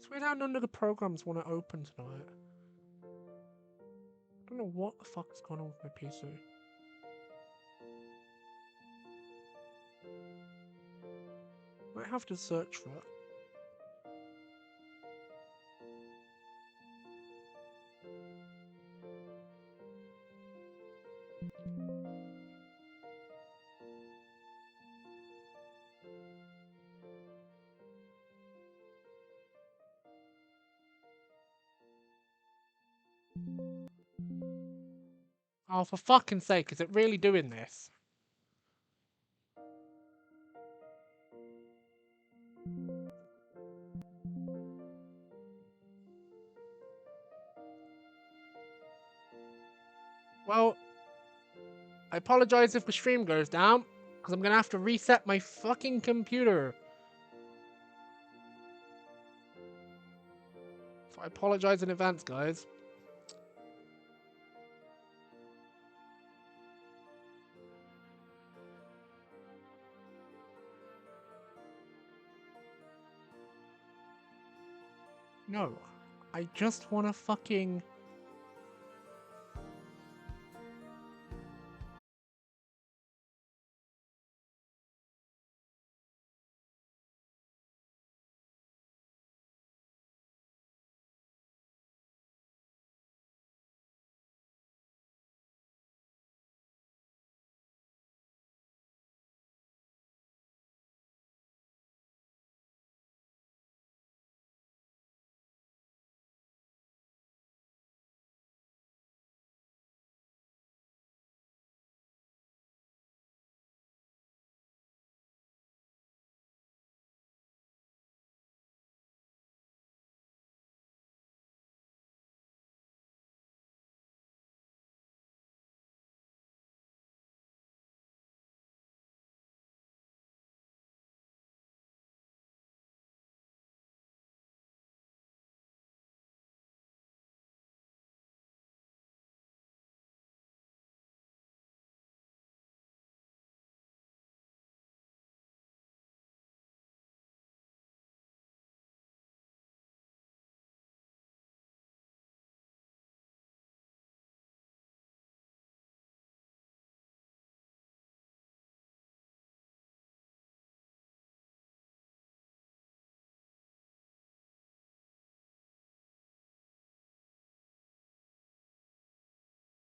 Swear down none of the programs want to open tonight. I don't know what the fuck's going on with my PC. Might have to search for it. Oh, for fucking sake, is it really doing this? Well, I apologize if the stream goes down, because I'm gonna have to reset my fucking computer. So I apologize in advance, guys. No, I just wanna fucking